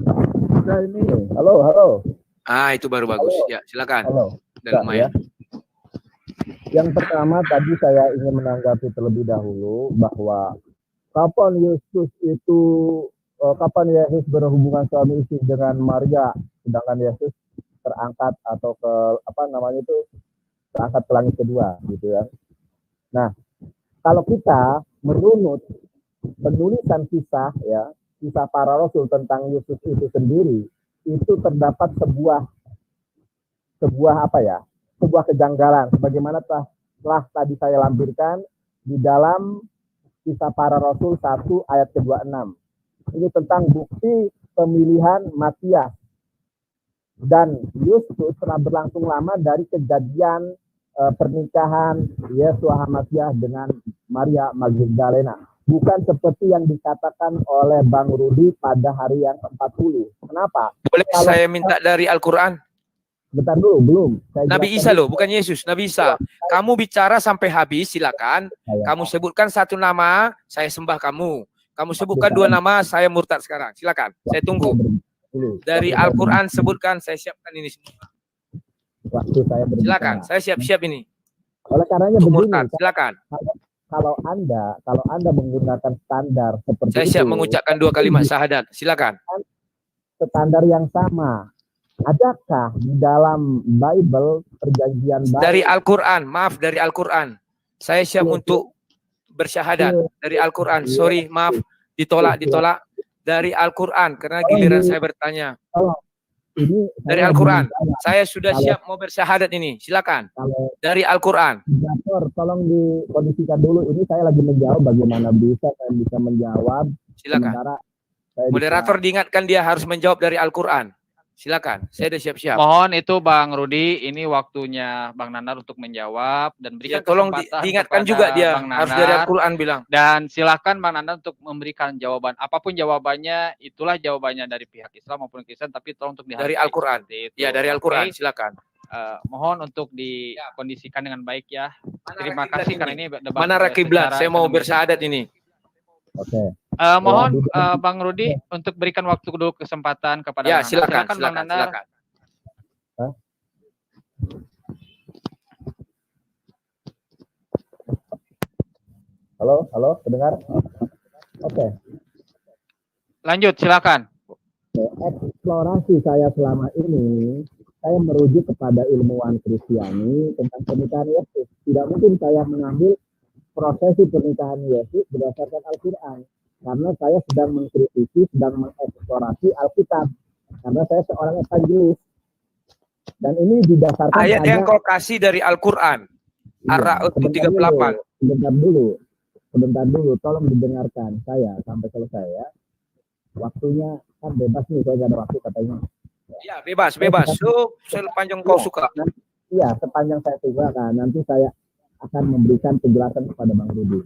Nah, ini. Halo. Ah, itu baru bagus. Ya, silakan. Halo. Dan lumayan. Ya. Yang pertama tadi saya ingin menanggapi terlebih dahulu bahwa kapan Yesus berhubungan suami istri dengan Maria, sedangkan Yesus terangkat atau ke terangkat ke langit kedua gitu ya. Nah, kalau kita merunut penulisan kisah para rasul tentang Yesus itu sendiri, itu terdapat sebuah kejanggalan sebagaimana telah tadi saya lampirkan di dalam kisah para rasul 1 ayat ke-26. Ini tentang bukti pemilihan Matias. Dan Yesus telah berlangsung lama dari kejadian pernikahan Yesus Hamasiah dengan Maria Magdalena. Bukan seperti yang dikatakan oleh Bang Rudi pada hari yang ke-40. Kenapa? Boleh Kalau saya minta dari Al-Quran? bentar dulu, belum. Nabi Isa loh, bukan Yesus, Nabi Isa. Kamu bicara sampai habis, silakan. Kamu sebutkan satu nama, saya sembah kamu. Kamu sebutkan dua nama, saya murtad sekarang. Silakan, saya tunggu. Dari Al-Quran sebutkan, saya siapkan ini semua. Waktu saya berbicara. Silakan, saya siap-siap ini. Oleh karenanya Untuk begini, murtad, silakan. kalau Anda menggunakan standar seperti Saya siap mengucapkan 2 kalimat syahadat. Silakan. Standar yang sama. Adakah di dalam Bible perjanjian baru? Dari Al-Quran, maaf, dari Al-Quran. Saya siap untuk bersyahadat. Dari Al-Quran, sorry, maaf, ditolak. Dari Al-Quran, karena giliran saya bertanya. Ini Dari Al-Quran, saya sudah siap mau bersyahadat ini. Silakan. Dari Al-Quran. Moderator, tolong dikondisikan dulu. Ini saya lagi menjawab, bagaimana saya bisa menjawab. Silakan. Moderator diingatkan dia harus menjawab dari Al-Quran. Silakan, saya sudah siap-siap. Mohon itu Bang Rudi, ini waktunya Bang Nanar untuk menjawab dan berikan tolong kesempatan diingatkan kepada juga dia Bang harus Nanar, dari Al-Quran bilang. dan silakan Bang Nanar untuk memberikan jawaban. Apapun jawabannya, itulah jawabannya dari pihak Islam maupun Kristen, tapi tolong untuk dihargai. Dari Al-Quran. Ya, dari Al-Quran, silakan. Mohon untuk dikondisikan dengan baik ya. Terima kasih karena ini debat. Mana kiblat? Saya mau bersyahadat ini. Oke. Mohon Bang Rudi untuk berikan waktu dulu kesempatan kepada ya, Bang Nanar. silakan, Bang Nanar. silakan. Halo, terdengar? Oke. Lanjut, silakan. Eksplorasi saya selama ini, saya merujuk kepada ilmuwan Kristiani tentang pernikahan Yesus. Tidak mungkin saya mengambil prosesi pernikahan Yesus berdasarkan Al-Quran. Karena saya sedang mengkritisi, sedang mengeksplorasi Alkitab. Karena saya seorang evangelis. Dan ini didasarkan ayat yang kau kasih dari Al-Quran. Ar-Ra'd 38. Sebentar dulu, tolong didengarkan saya sampai selesai ya. Waktunya kan bebas nih, saya nggak ada waktu katanya. Ya, bebas. Sepanjang kau suka. Iya, sepanjang saya suka kan. Nanti saya akan memberikan penjelasan kepada Bang Rudi.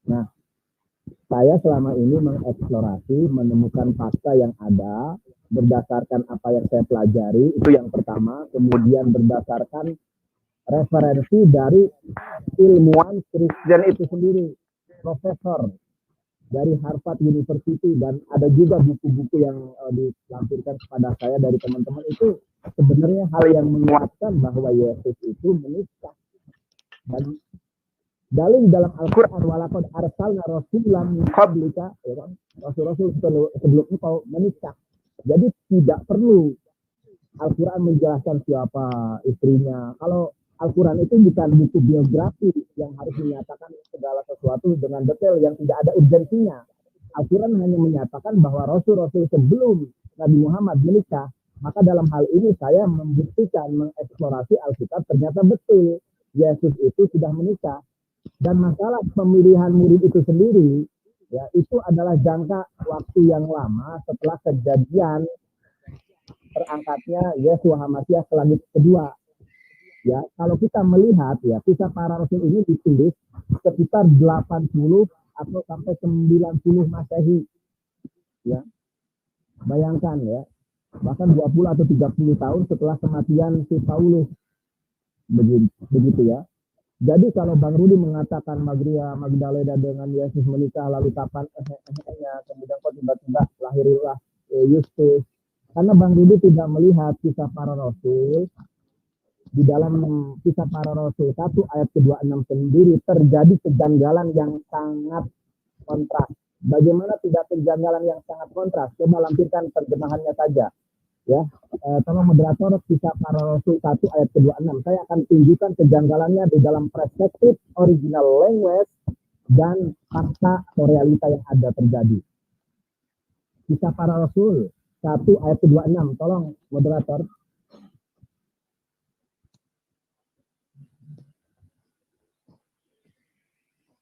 Nah, saya selama ini mengeksplorasi, menemukan fakta yang ada, berdasarkan apa yang saya pelajari, itu yang pertama. Kemudian berdasarkan referensi dari ilmuwan Kristen itu sendiri, profesor dari Harvard University, dan ada juga buku-buku yang dilampirkan kepada saya dari teman-teman. Itu sebenarnya hal yang menguatkan bahwa Yesus itu menikah. Dan dalil dalam Al-Quran, walaqad arsalna rasulan min qablika, ya kan? Rasul-rasul sebelum engkau menikah. Jadi tidak perlu Al-Quran menjelaskan siapa istrinya. Kalau Al-Quran itu bukan buku biografi yang harus menyatakan segala sesuatu dengan detail yang tidak ada urgensinya. Al-Quran hanya menyatakan bahwa rasul-rasul sebelum Nabi Muhammad menikah. Maka dalam hal ini saya membuktikan, mengeksplorasi Alkitab, ternyata betul Yesus itu sudah menikah. Dan masalah pemilihan murid itu sendiri, ya itu adalah jangka waktu yang lama setelah kejadian terangkatnya Yesus Hamasiah ke langit kedua. Ya, kalau kita melihat ya, kisah para rasul ini ditulis sekitar 80 atau sampai 90 Masehi. Ya. Bayangkan ya, bahkan 20 atau 30 tahun setelah kematian si Paulus. Begitu ya. Jadi kalau Bang Rudi mengatakan Maria Magdalena dengan Yesus menikah, lalu kapan kemudian kok tiba-tiba lahirilah Yesus. Karena Bang Rudi tidak melihat kisah para rasul. Di dalam kisah para rasul 1 ayat ke-26 sendiri terjadi kejanggalan yang sangat kontras. Bagaimana tidak kejanggalan yang sangat kontras? Coba lampirkan terjemahannya saja. Ya, tolong moderator, kisah para rasul 1 ayat ke-26. Saya akan tunjukkan kejanggalannya di dalam perspektif original language dan fakta atau realita yang ada terjadi. Kisah para rasul 1 ayat ke-26. Tolong moderator.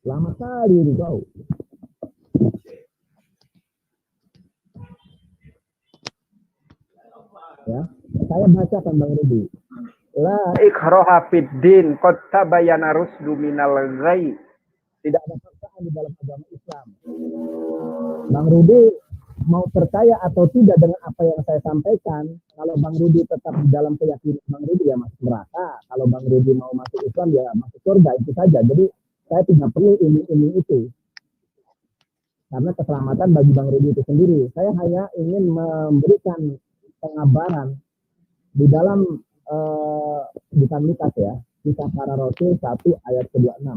Lama sekali ini kau. Ya, saya bacakan Bang Rudi. La ikraha fid din, qad tabayyana rusdu minal ghayy. tidak ada paksaan di dalam agama Islam. Bang Rudi mau percaya atau tidak dengan apa yang saya sampaikan, kalau Bang Rudi tetap di dalam keyakinan Bang Rudi ya masuk neraka. Kalau Bang Rudi mau masuk Islam ya masuk surga, itu saja. Jadi saya tidak perlu ini itu. Karena keselamatan bagi Bang Rudi itu sendiri. Saya hanya ingin memberikan pengabaran di dalam bukan mitos ya, Kisah Para Rasul 1 ayat ke-26.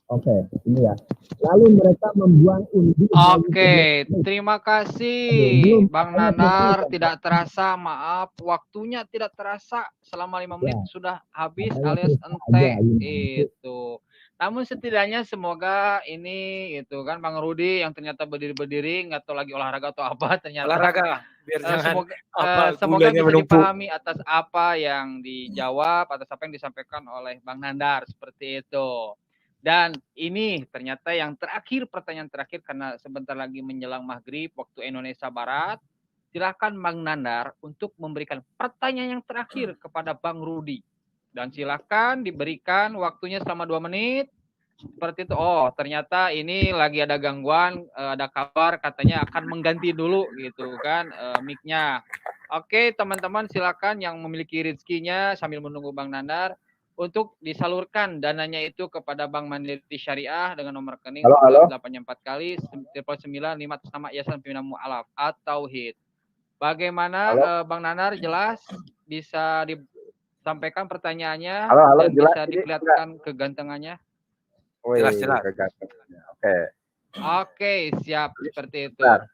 Oke, ini ya. Lalu mereka membuang undi. Oke, terima kasih Bang Nanar. Tidak terasa, maaf, waktunya tidak terasa. Selama 5 menit sudah habis alias entek itu. Namun setidaknya semoga ini itu kan Bang Rudi yang ternyata berdiri-berdiri nggak tahu lagi olahraga atau apa ternyata. Olahraga. Biar semoga bisa dipahami atas apa yang dijawab, atas apa yang disampaikan oleh Bang Nandar seperti itu. Dan ini ternyata yang terakhir, pertanyaan terakhir karena sebentar lagi menjelang maghrib waktu Indonesia Barat. Silakan Bang Nandar untuk memberikan pertanyaan yang terakhir kepada Bang Rudi. Dan silakan diberikan waktunya selama 2 menit. Seperti itu. Oh, ternyata ini lagi ada gangguan, ada kabar katanya akan mengganti dulu gitu kan mic-nya. Oke, teman-teman silakan yang memiliki rezekinya sambil menunggu Bang Nandar untuk disalurkan dananya itu kepada Bank Mandiri Syariah dengan nomor rekening 84 kali 995 atas nama Yayasan Pembinaan Mu'alaf atau HIT. Bagaimana Bang Nanar, jelas bisa disampaikan pertanyaannya dan jelas, bisa diperlihatkan kegantengannya? Jelas. Oke, siap seperti itu. Bentar.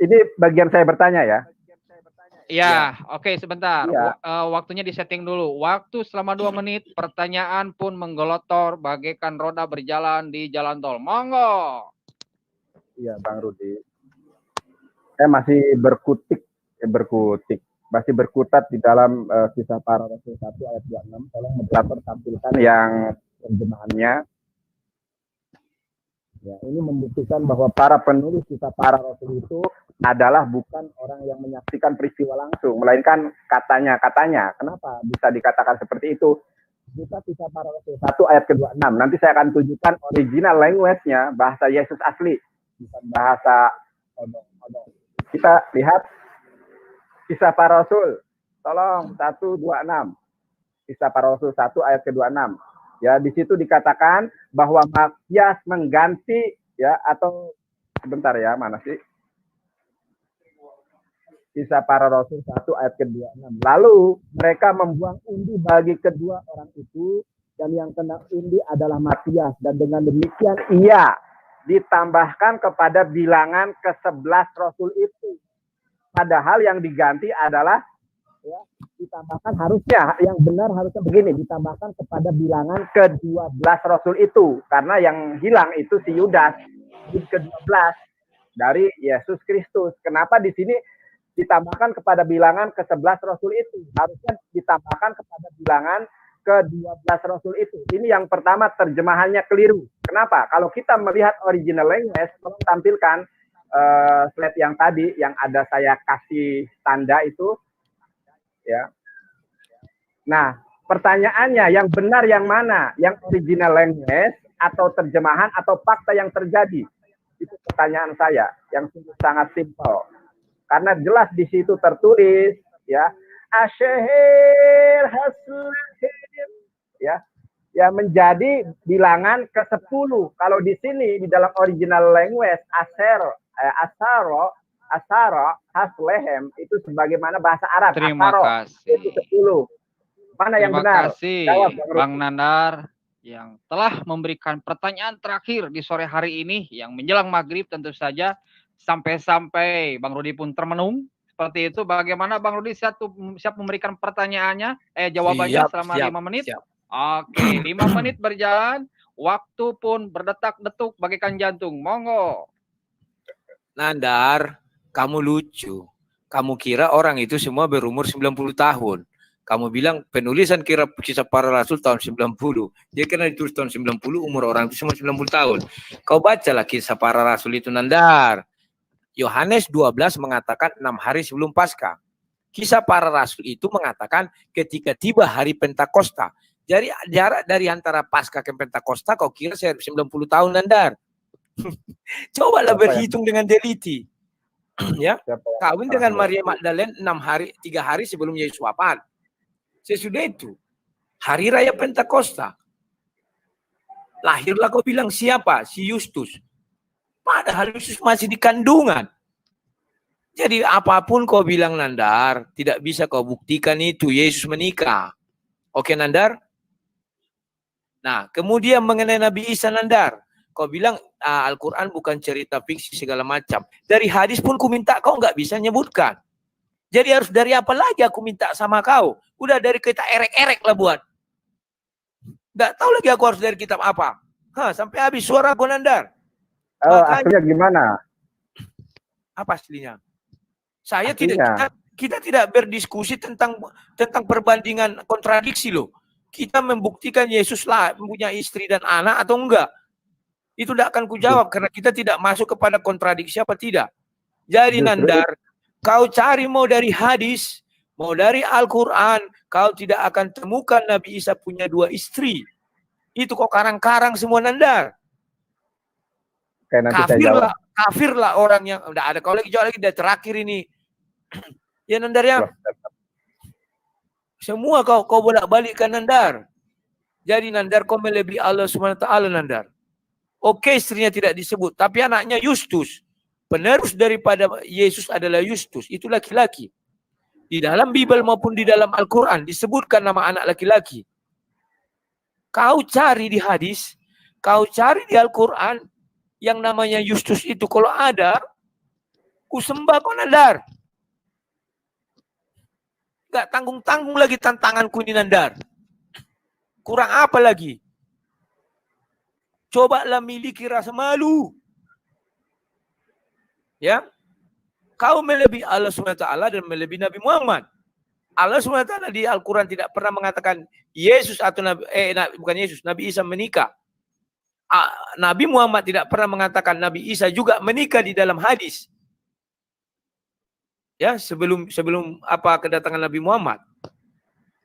Ini bagian saya bertanya ya. Ya, oke, sebentar. Ya. Waktunya disetting dulu. Waktu selama 2 menit, pertanyaan pun menggelotor bagaikan roda berjalan di jalan tol. Monggo. Iya, Bang Rudi. Saya masih masih berkutat di dalam Kisah Para Rasul 1 ayat 26. Tolong moderator tampilkan yang terjemahannya. Ya, ini membuktikan bahwa para penulis Kisah Para Rasul itu adalah bukan orang yang menyaksikan peristiwa langsung, melainkan katanya. Kenapa bisa dikatakan seperti itu? Kisah Para Rasul 1 ayat ke-26. Nanti saya akan tunjukkan original language-nya, bahasa Yesus asli, bukan bahasa odong-odong. Kita lihat Kisah Para Rasul. Tolong 126. Kisah Para Rasul 1 ayat ke-26. Ya, di situ dikatakan bahwa Matias mengganti ya, atau sebentar ya, mana sih? Kisah Para Rasul 1 ayat ke-26. Lalu mereka membuang undi bagi kedua orang itu, dan yang kena undi adalah Matias, dan dengan demikian ia ditambahkan kepada bilangan ke-11 Rasul itu. Padahal yang diganti adalah ya, ditambahkan harusnya, yang benar harusnya begini, ditambahkan kepada bilangan ke-12 Rasul itu. Karena yang hilang itu si Yudas, ke-12 dari Yesus Kristus. Kenapa di sini ditambahkan kepada bilangan ke-11 Rasul itu? Harusnya ditambahkan kepada bilangan ke-12 Rasul itu. Ini yang pertama, terjemahannya keliru. Kenapa? Kalau kita melihat original language, tolong tampilkan slide yang tadi, yang ada saya kasih tanda itu. Ya. Nah, pertanyaannya yang benar yang mana? Yang original language atau terjemahan atau fakta yang terjadi? Itu pertanyaan saya yang sangat simpel. Karena jelas di situ tertulis ya, asyhir haslahir ya menjadi bilangan ke-10. Kalau di sini di dalam original language Asara haslehem itu sebagaimana bahasa Arab. Terima kasih. Itu 10. Mana yang benar? Terima kasih jawab, Bang Nandar yang telah memberikan pertanyaan terakhir di sore hari ini yang menjelang maghrib tentu saja, sampai-sampai Bang Rudi pun termenung. Seperti itu. Bagaimana Bang Rudi siap memberikan pertanyaannya, jawabannya selama 5 menit? Siap. Oke, 5 menit berjalan, waktu pun berdetak-detuk bagaikan jantung. Monggo. Nandar, kamu lucu. Kamu kira orang itu semua berumur 90 tahun. Kamu bilang penulisan Kisah Para Rasul tahun 90. Dia kena ditulis tahun 90, umur orang itu semua 90 tahun. Kau bacalah Kisah Para Rasul itu, Nandar. Yohanes 12 mengatakan 6 hari sebelum Paskah. Kisah Para Rasul itu mengatakan ketika tiba hari Pentakosta. Jadi jarak dari antara Paskah ke Pentakosta kau kira 90 tahun, Nandar. Cobalah berhitung dengan teliti. Ya, kawin dengan Maria Magdalene 3 hari sebelum Yesus wafat. Sesudah itu hari raya Pentakosta. Lahirlah kau bilang siapa? Si Justus. Padahal Justus masih di kandungan. Jadi apapun kau bilang, Nandar, tidak bisa kau buktikan itu Yesus menikah. Oke, Nandar? Nah, kemudian mengenai Nabi Isa, Nandar, kau bilang Al-Quran bukan cerita fiksi segala macam. Dari hadis pun ku minta kau nggak bisa nyebutkan. Jadi harus dari apa lagi aku minta sama kau? Udah dari kita erek-erek lah buat. Nggak tahu lagi aku harus dari kitab apa. Sampai habis suara aku, Nandar. Aslinya gimana? Apa aslinya? Saya kita tidak berdiskusi tentang perbandingan kontradiksi loh. Kita membuktikan Yesus lah mempunyai istri dan anak atau enggak. Itu tidak akan kujawab karena kita tidak masuk kepada kontradiksi apa tidak. Jadi Nandar, kau cari mau dari hadis, mau dari Al-Quran, kau tidak akan temukan Nabi Isa punya 2 istri. Itu kok karang-karang semua, Nandar. Kafirlah orang yang udah ada. Kau lagi jawab lagi dari terakhir ini. Ya, Nandar ya. Semua kau bolak-balikkan, Nandar. Jadi Nandar kau melebihi Allah SWT, Nandar. Oke, istrinya tidak disebut, tapi anaknya Justus. Penerus daripada Yesus adalah Justus. Itu laki-laki. Di dalam Bible maupun di dalam Al-Quran disebutkan nama anak laki-laki. Kau cari di hadis, kau cari di Al-Quran yang namanya Justus itu. Kalau ada, ku sembah kau, Nandar. Gak tanggung-tanggung lagi tantanganku ini, Nandar. Kurang apa lagi? Cobalah miliki rasa malu. Ya, kau melebihi Allah SWT dan melebihi Nabi Muhammad. Allah SWT di Al-Quran tidak pernah mengatakan Yesus atau bukan Yesus, Nabi Isa menikah. Nabi Muhammad tidak pernah mengatakan Nabi Isa juga menikah di dalam hadis. Ya, sebelum kedatangan Nabi Muhammad.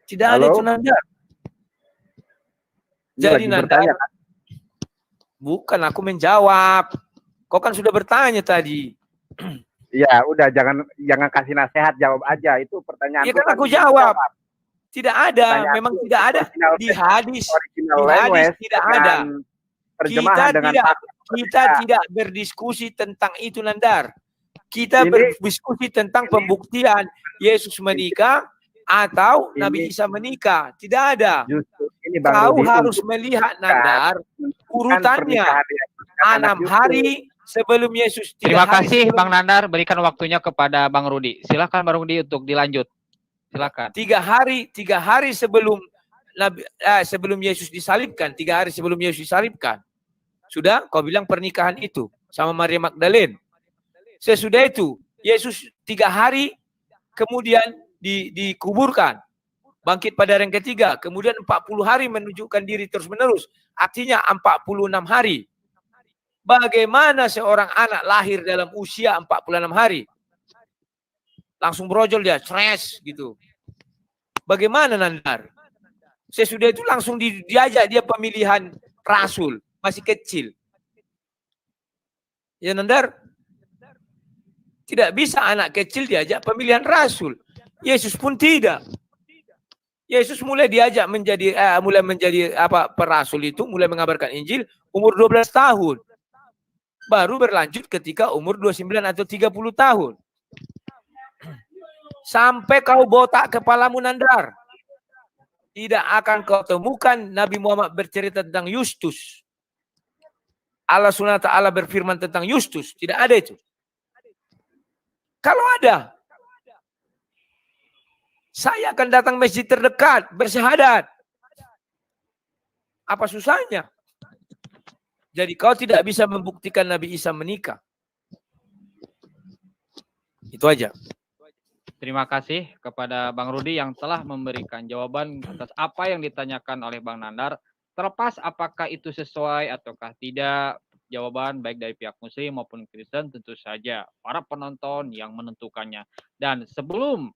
Tidak ada itu, Nandar. Jadi Nandar, bukan aku menjawab. Kau kan sudah bertanya tadi. Ya, udah jangan kasih nasihat, jawab aja. Itu pertanyaan. Iya kan aku jawab. Tidak ada, memang tidak ada di hadis. Di hadis tidak ada. Kita tidak berdiskusi tentang itu, Nandar. Kita berdiskusi tentang pembuktian Yesus menikah atau Nabi Isa menikah. Tidak ada. Kau harus melihat, Nandar, urutannya. 6 hari sebelum Yesus. Terima kasih Bang Nandar, berikan waktunya kepada Bang Rudi. Silakan Bang Rudi untuk dilanjut. Silakan. 3 hari sebelum Yesus disalibkan, 3 hari sebelum Yesus disalibkan. Sudah kau bilang pernikahan itu sama Maria Magdalene. Sesudah itu Yesus 3 hari kemudian dikuburkan. Bangkit pada hari yang ketiga, kemudian 40 hari menunjukkan diri terus-menerus. Artinya 46 hari. Bagaimana seorang anak lahir dalam usia 46 hari? Langsung brojol dia, stres gitu. Bagaimana, Nandar? Sesudah itu langsung diajak dia pemilihan rasul, masih kecil. Ya, Nandar? Tidak bisa anak kecil diajak pemilihan rasul. Yesus pun tidak. Yesus mulai diajak menjadi perasul itu, mulai mengabarkan Injil umur 12 tahun. Baru berlanjut ketika umur 29 atau 30 tahun. Sampai kau botak kepalamu, Nandar. Tidak akan kau temukan Nabi Muhammad bercerita tentang Justus. Allah SWT berfirman tentang Justus. Tidak ada itu. Kalau ada, saya akan datang masjid terdekat, bersyahadat. Apa susahnya? Jadi kau tidak bisa membuktikan Nabi Isa menikah. Itu aja. Terima kasih kepada Bang Rudi yang telah memberikan jawaban atas apa yang ditanyakan oleh Bang Nandar. Terlepas apakah itu sesuai ataukah tidak, jawaban baik dari pihak Muslim maupun Kristen tentu saja para penonton yang menentukannya. Dan sebelum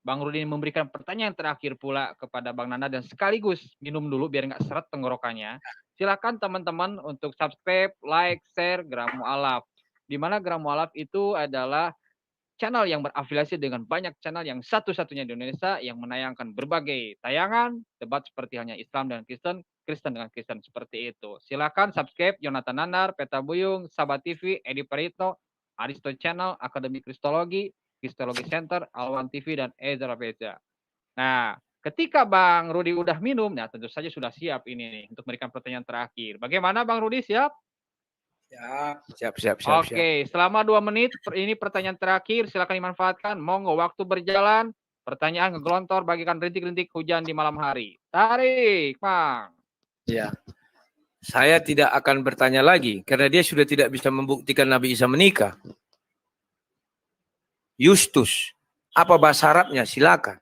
Bang Rudi memberikan pertanyaan terakhir pula kepada Bang Nanda dan sekaligus minum dulu biar nggak seret tenggorokannya. Silakan teman-teman untuk subscribe, like, share Gerak Mualaf. Di mana Gerak Mualaf itu adalah channel yang berafiliasi dengan banyak channel yang satu-satunya di Indonesia yang menayangkan berbagai tayangan, debat seperti halnya Islam dan Kristen, Kristen dengan Kristen seperti itu. Silakan subscribe Yonatan Nanar, Peta Buyung, Sahabat TV, Edi Parito, Aristo Channel, Akademi Kristologi, Kristologi Center, Alwan TV, dan Ezra Beza. Nah, ketika Bang Rudi udah minum, nah tentu saja sudah siap ini nih untuk memberikan pertanyaan terakhir. Bagaimana Bang Rudi, siap? Siap. Oke, selama 2 menit ini pertanyaan terakhir, silakan dimanfaatkan. Monggo waktu berjalan, pertanyaan ngegelontor bagikan rintik-rintik hujan di malam hari. Tarik, Bang. Ya. Saya tidak akan bertanya lagi karena dia sudah tidak bisa membuktikan Nabi Isa menikah. Justus, apa bahasa Arabnya? Silakan.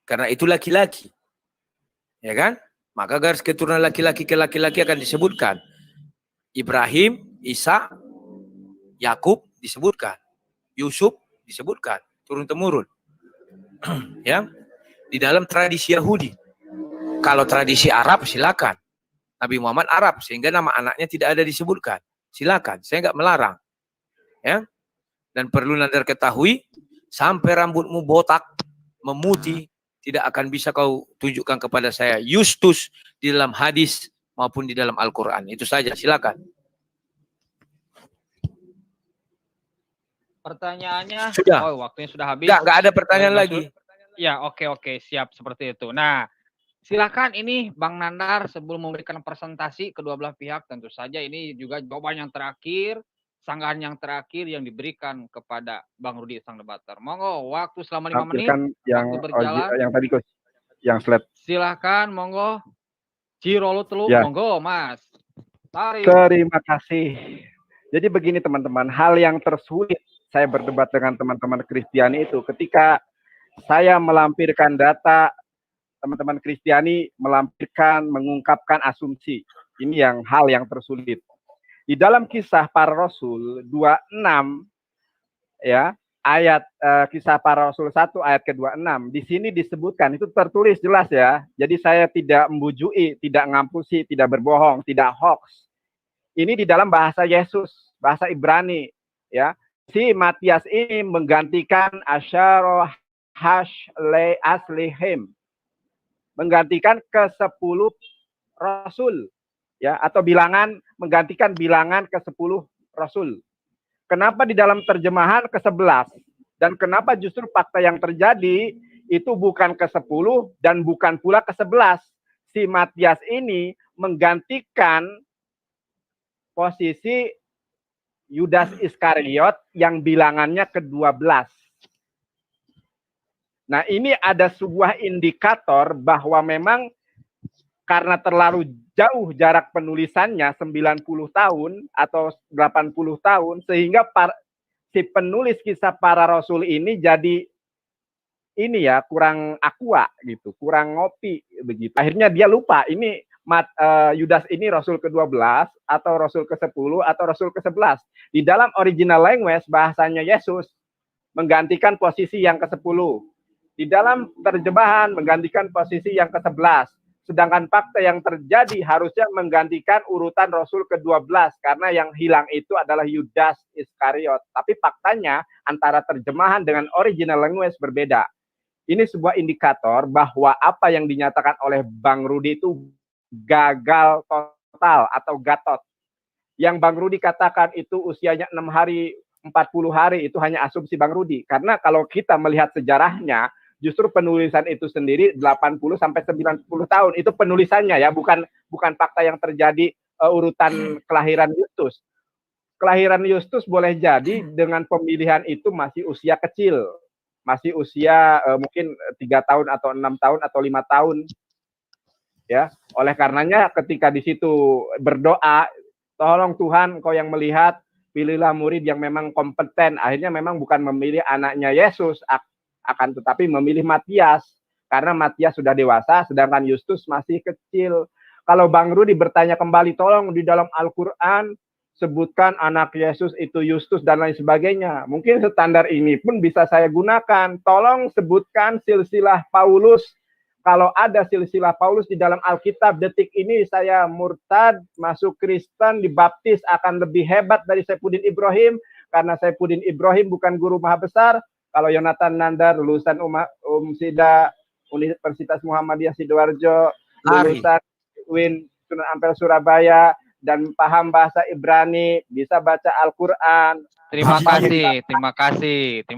Karena itu laki-laki. Ya kan? Maka garis keturunan laki-laki ke laki-laki akan disebutkan. Ibrahim, Isa, Yakub disebutkan. Yusuf disebutkan. Turun-temurun. Ya. Di dalam tradisi Yahudi. Kalau tradisi Arab silakan. Nabi Muhammad Arab sehingga nama anaknya tidak ada disebutkan. Silakan, saya nggak melarang. Ya. Dan perlu Nanda ketahui, sampai rambutmu botak, memutih, tidak akan bisa kau tunjukkan kepada saya Justus di dalam hadis maupun di dalam Al-Quran. Itu saja, silakan. Pertanyaannya, Sudah. oh waktunya sudah habis. Nggak ada pertanyaan lagi. Ya, oke, siap seperti itu. Nah, silakan ini Bang Nandar sebelum memberikan presentasi kedua belah pihak, tentu saja ini juga jawaban yang terakhir, sanggahan yang terakhir yang diberikan kepada Bang Rudi sang debater. Monggo, waktu selama 5 menit, yang waktu berjalan. yang tadi Coach, yang slide. Silakan, monggo. Cirolu telu, Ya. monggo, Mas. Tarik. Terima kasih. Jadi begini teman-teman, hal yang tersulit saya berdebat dengan teman-teman Kristiani itu ketika saya melampirkan data, teman-teman Kristiani melampirkan, mengungkapkan asumsi. Ini yang hal yang tersulit. Di dalam kisah para Rasul 26 ya, ayat kisah para Rasul 1 ayat ke-26 di sini disebutkan, itu tertulis jelas ya. Jadi saya tidak membujui, tidak ngampusi, tidak berbohong, tidak hoax. Ini di dalam bahasa Yesus, bahasa Ibrani ya. Si Matias ini menggantikan Asyara Aslihim, menggantikan ke-10 Rasul ya, atau bilangan, menggantikan bilangan ke-10 Rasul. Kenapa di dalam terjemahan ke-11? Dan kenapa justru fakta yang terjadi itu bukan ke-10 dan bukan pula ke-11? Si Matias ini menggantikan posisi Yudas Iskariot yang bilangannya ke-12. Nah, ini ada sebuah indikator bahwa memang karena terlalu jauh jarak penulisannya 90 tahun atau 80 tahun sehingga si penulis kisah para rasul ini jadi ini ya kurang aqua gitu, kurang ngopi begitu. Akhirnya dia lupa ini Yudas ini rasul ke-12 atau rasul ke-10 atau rasul ke-11. Di dalam original language bahasanya Yesus menggantikan posisi yang ke-10. Di dalam terjemahan menggantikan posisi yang ke-11. Sedangkan fakta yang terjadi harusnya menggantikan urutan Rasul ke-12 karena yang hilang itu adalah Yudas Iskariot. Tapi faktanya antara terjemahan dengan original language berbeda. Ini sebuah indikator bahwa apa yang dinyatakan oleh Bang Rudi itu gagal total atau gatot. Yang Bang Rudi katakan itu usianya 6 hari, 40 hari itu hanya asumsi Bang Rudi. Karena kalau kita melihat sejarahnya, justru penulisan itu sendiri 80 sampai 90 tahun itu penulisannya ya, bukan fakta yang terjadi urutan kelahiran Justus. Kelahiran Justus boleh jadi dengan pemilihan itu masih usia kecil, masih usia mungkin 3 tahun atau 6 tahun atau 5 tahun. Ya, oleh karenanya ketika di situ berdoa, tolong Tuhan Kau yang melihat, pilihlah murid yang memang kompeten. Akhirnya memang bukan memilih anaknya Yesus, akan tetapi memilih Matias karena Matias sudah dewasa sedangkan Justus masih kecil. Kalau Bang Rudi bertanya kembali, tolong di dalam Al-Qur'an sebutkan anak Yesus itu Justus dan lain sebagainya. Mungkin standar ini pun bisa saya gunakan. Tolong sebutkan silsilah Paulus. Kalau ada silsilah Paulus di dalam Alkitab, detik ini saya murtad, masuk Kristen, dibaptis akan lebih hebat dari Saifuddin Ibrahim, karena Saifuddin Ibrahim bukan guru maha besar. Kalau Yonatan Nandar, lulusan Sida, Universitas Muhammadiyah Sidoarjo, lulusan UIN Sunan Ampel Surabaya, dan paham bahasa Ibrani, bisa baca Al-Quran. Terima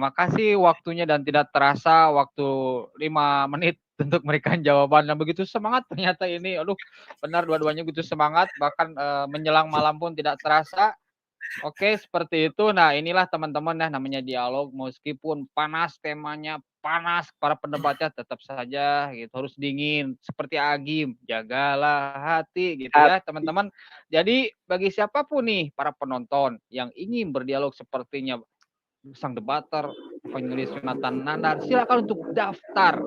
kasih waktunya, dan tidak terasa waktu 5 menit untuk memberikan jawaban, dan begitu semangat ternyata ini. Aduh, benar dua-duanya begitu semangat, bahkan menjelang malam pun tidak terasa. Oke, seperti itu. Nah, inilah teman-teman ya, namanya dialog, meskipun panas temanya, panas para pendebatnya, tetap saja gitu harus dingin seperti Agim, jagalah hati gitu ya teman-teman. Jadi bagi siapapun nih para penonton yang ingin berdialog sepertinya sang debater penulis Yonatan Nandar, silakan untuk daftar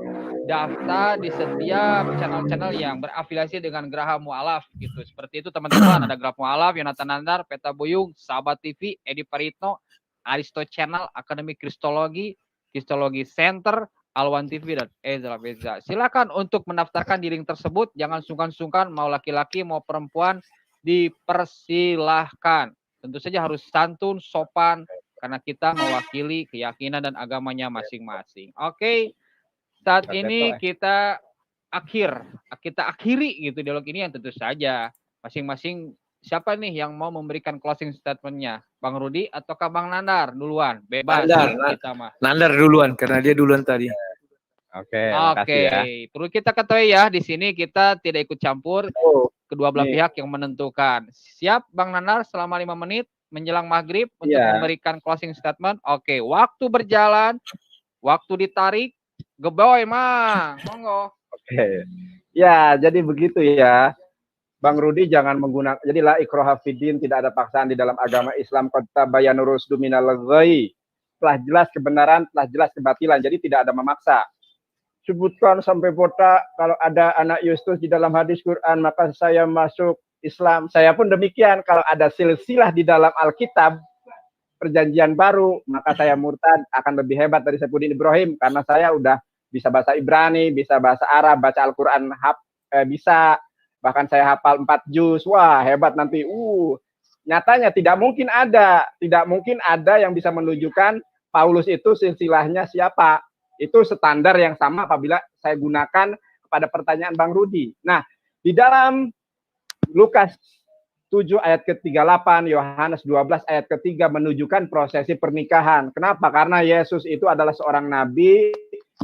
di setiap channel-channel yang berafiliasi dengan Geraha Mu'alaf gitu. Seperti itu teman-teman, ada Geraha Mu'alaf, Yonatan Nandar, Peta Buyung, Sahabat TV, Edi Paritno, Aristo Channel, Akademi Kristologi, Kristologi Center, Alwan TV, dan Ezra Beza. Silakan untuk mendaftarkan di link tersebut, jangan sungkan-sungkan, mau laki-laki mau perempuan dipersilahkan. Tentu saja harus santun, sopan, karena kita mewakili keyakinan dan agamanya masing-masing. Oke, saat ini kita akhiri gitu dialog ini, yang tentu saja masing-masing siapa nih yang mau memberikan closing statement-nya, Bang Rudi ataukah Bang Nandar duluan? Bebas kita mah. Nandar duluan karena dia duluan tadi. Oke, makasih ya. Perlu kita ketahui ya, di sini kita tidak ikut campur, kedua belah pihak yang menentukan. Siap Bang Nandar selama 5 menit menjelang maghrib untuk memberikan closing statement. Oke, waktu berjalan, waktu ditarik, geboy Mang, monggo. Oke, ya jadi begitu ya, Bang Rudi, jangan menggunakan, jadilah ikraha fiddin, tidak ada paksaan di dalam agama Islam. Qad tabayyana rusdu minal ghayy, telah jelas kebenaran, telah jelas kebatilan, jadi tidak ada memaksa. Sebutkan sampai botak, kalau ada anak Justus di dalam hadis Quran, maka saya masuk Islam. Saya pun demikian, kalau ada silsilah di dalam Alkitab, perjanjian baru, maka saya murtad, akan lebih hebat dari Saifuddin Ibrahim, karena saya udah bisa bahasa Ibrani, bisa bahasa Arab, baca Al-Quran, bisa, bahkan saya hafal 4 juz, wah hebat nanti. Nyatanya tidak mungkin ada yang bisa menunjukkan Paulus itu silsilahnya siapa. Itu standar yang sama apabila saya gunakan kepada pertanyaan Bang Rudi. Nah, di dalam Lukas 7 ayat ke-38, Yohanes 12 ayat ke-3 menunjukkan prosesi pernikahan. Kenapa? Karena Yesus itu adalah seorang nabi,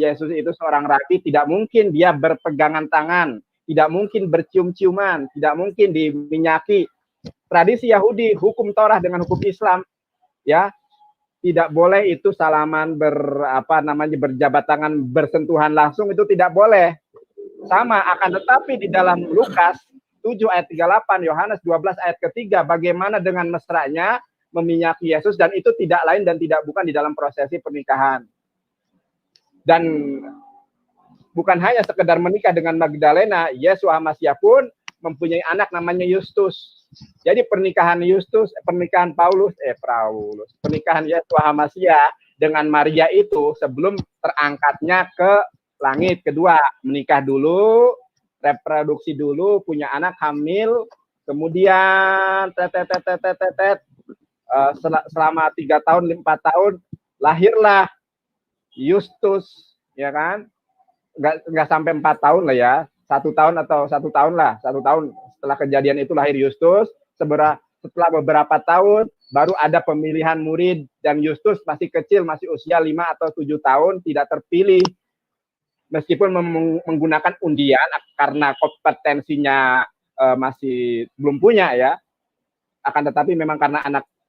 Yesus itu seorang rabi, tidak mungkin dia berpegangan tangan, tidak mungkin bercium-ciuman, tidak mungkin diminyaki. Tradisi Yahudi, hukum Torah dengan hukum Islam, ya, tidak boleh itu salaman berjabat tangan, bersentuhan langsung, itu tidak boleh. Sama, akan tetapi di dalam Lukas 7 ayat 38, Yohanes 12 ayat ke-3, bagaimana dengan mesranya meminyaki Yesus, dan itu tidak lain dan tidak bukan di dalam prosesi pernikahan. Dan bukan hanya sekedar menikah dengan Magdalena, Yesua Hamasiah pun mempunyai anak namanya Justus. Jadi pernikahan pernikahan Yesua Hamasiah dengan Maria itu sebelum terangkatnya ke langit kedua, menikah dulu, reproduksi dulu, punya anak, hamil, kemudian selama 3 tahun, 4 tahun, lahirlah Justus, ya kan? Nggak sampai 4 tahun lah ya, 1 tahun atau 1 tahun lah, 1 tahun setelah kejadian itu lahir Justus. Setelah beberapa tahun baru ada pemilihan murid, dan Justus masih kecil, masih usia 5 atau 7 tahun, tidak terpilih. Meskipun menggunakan undian karena kompetensinya masih belum punya ya, akan tetapi memang karena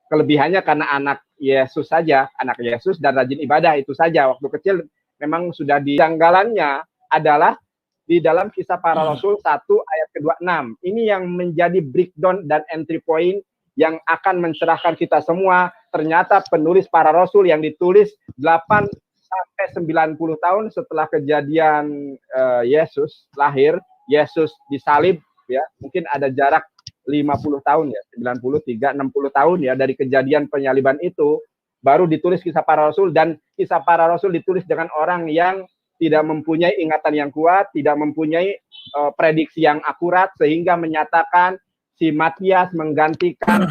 kelebihannya karena anak Yesus saja, anak Yesus dan rajin ibadah itu saja. Waktu kecil memang sudah dijanggalannya adalah di dalam Kisah Para Rasul 1 ayat ke-26. Ini yang menjadi breakdown dan entry point yang akan mencerahkan kita semua. Ternyata penulis Para Rasul yang ditulis 8 sampai 90 tahun setelah kejadian Yesus lahir, Yesus disalib, ya, mungkin ada jarak 50 tahun ya, 93, 60 tahun ya dari kejadian penyaliban itu, baru ditulis kisah para rasul, dan kisah para rasul ditulis dengan orang yang tidak mempunyai ingatan yang kuat, tidak mempunyai prediksi yang akurat, sehingga menyatakan si Matias menggantikan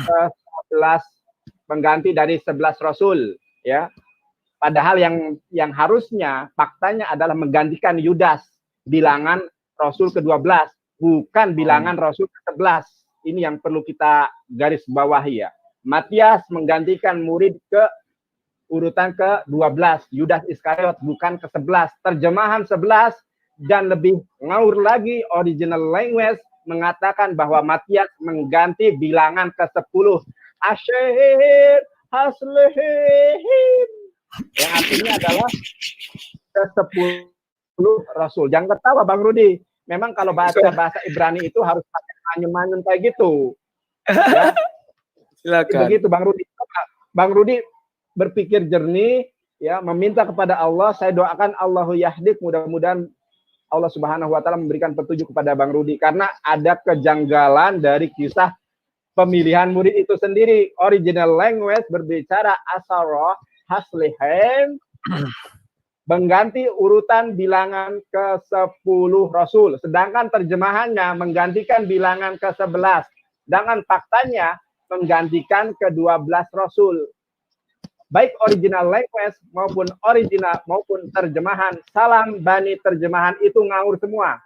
mengganti dari 11 rasul ya. Padahal yang harusnya faktanya adalah menggantikan Yudas, bilangan rasul ke-12, bukan bilangan rasul ke-11. Ini yang perlu kita garis bawahi ya. Matias menggantikan murid ke urutan ke-12, Yudas Iskariot, bukan ke-11. Terjemahan 11 dan lebih ngawur lagi, original language mengatakan bahwa Matias mengganti bilangan ke-10. Asyir haslihim. Yang artinya adalah ke-10 rasul. Jangan ketawa Bang Rudi. Memang kalau bahasa Ibrani itu harus pakai manyun-manyun kayak gitu. Ya. Silakan. Begitu Bang Rudi. Bang Rudi berpikir jernih, ya, meminta kepada Allah. Saya doakan Allahu yahdik, mudah-mudahan Allah Subhanahu wa taala memberikan petunjuk kepada Bang Rudi, karena ada kejanggalan dari kisah pemilihan murid itu sendiri. Original language berbicara asara haslihem, mengganti urutan bilangan ke-10 rasul, sedangkan terjemahannya menggantikan bilangan ke-11, sedangkan faktanya menggantikan ke-12 rasul. Baik original language maupun terjemahan, salam bani terjemahan itu ngawur semua.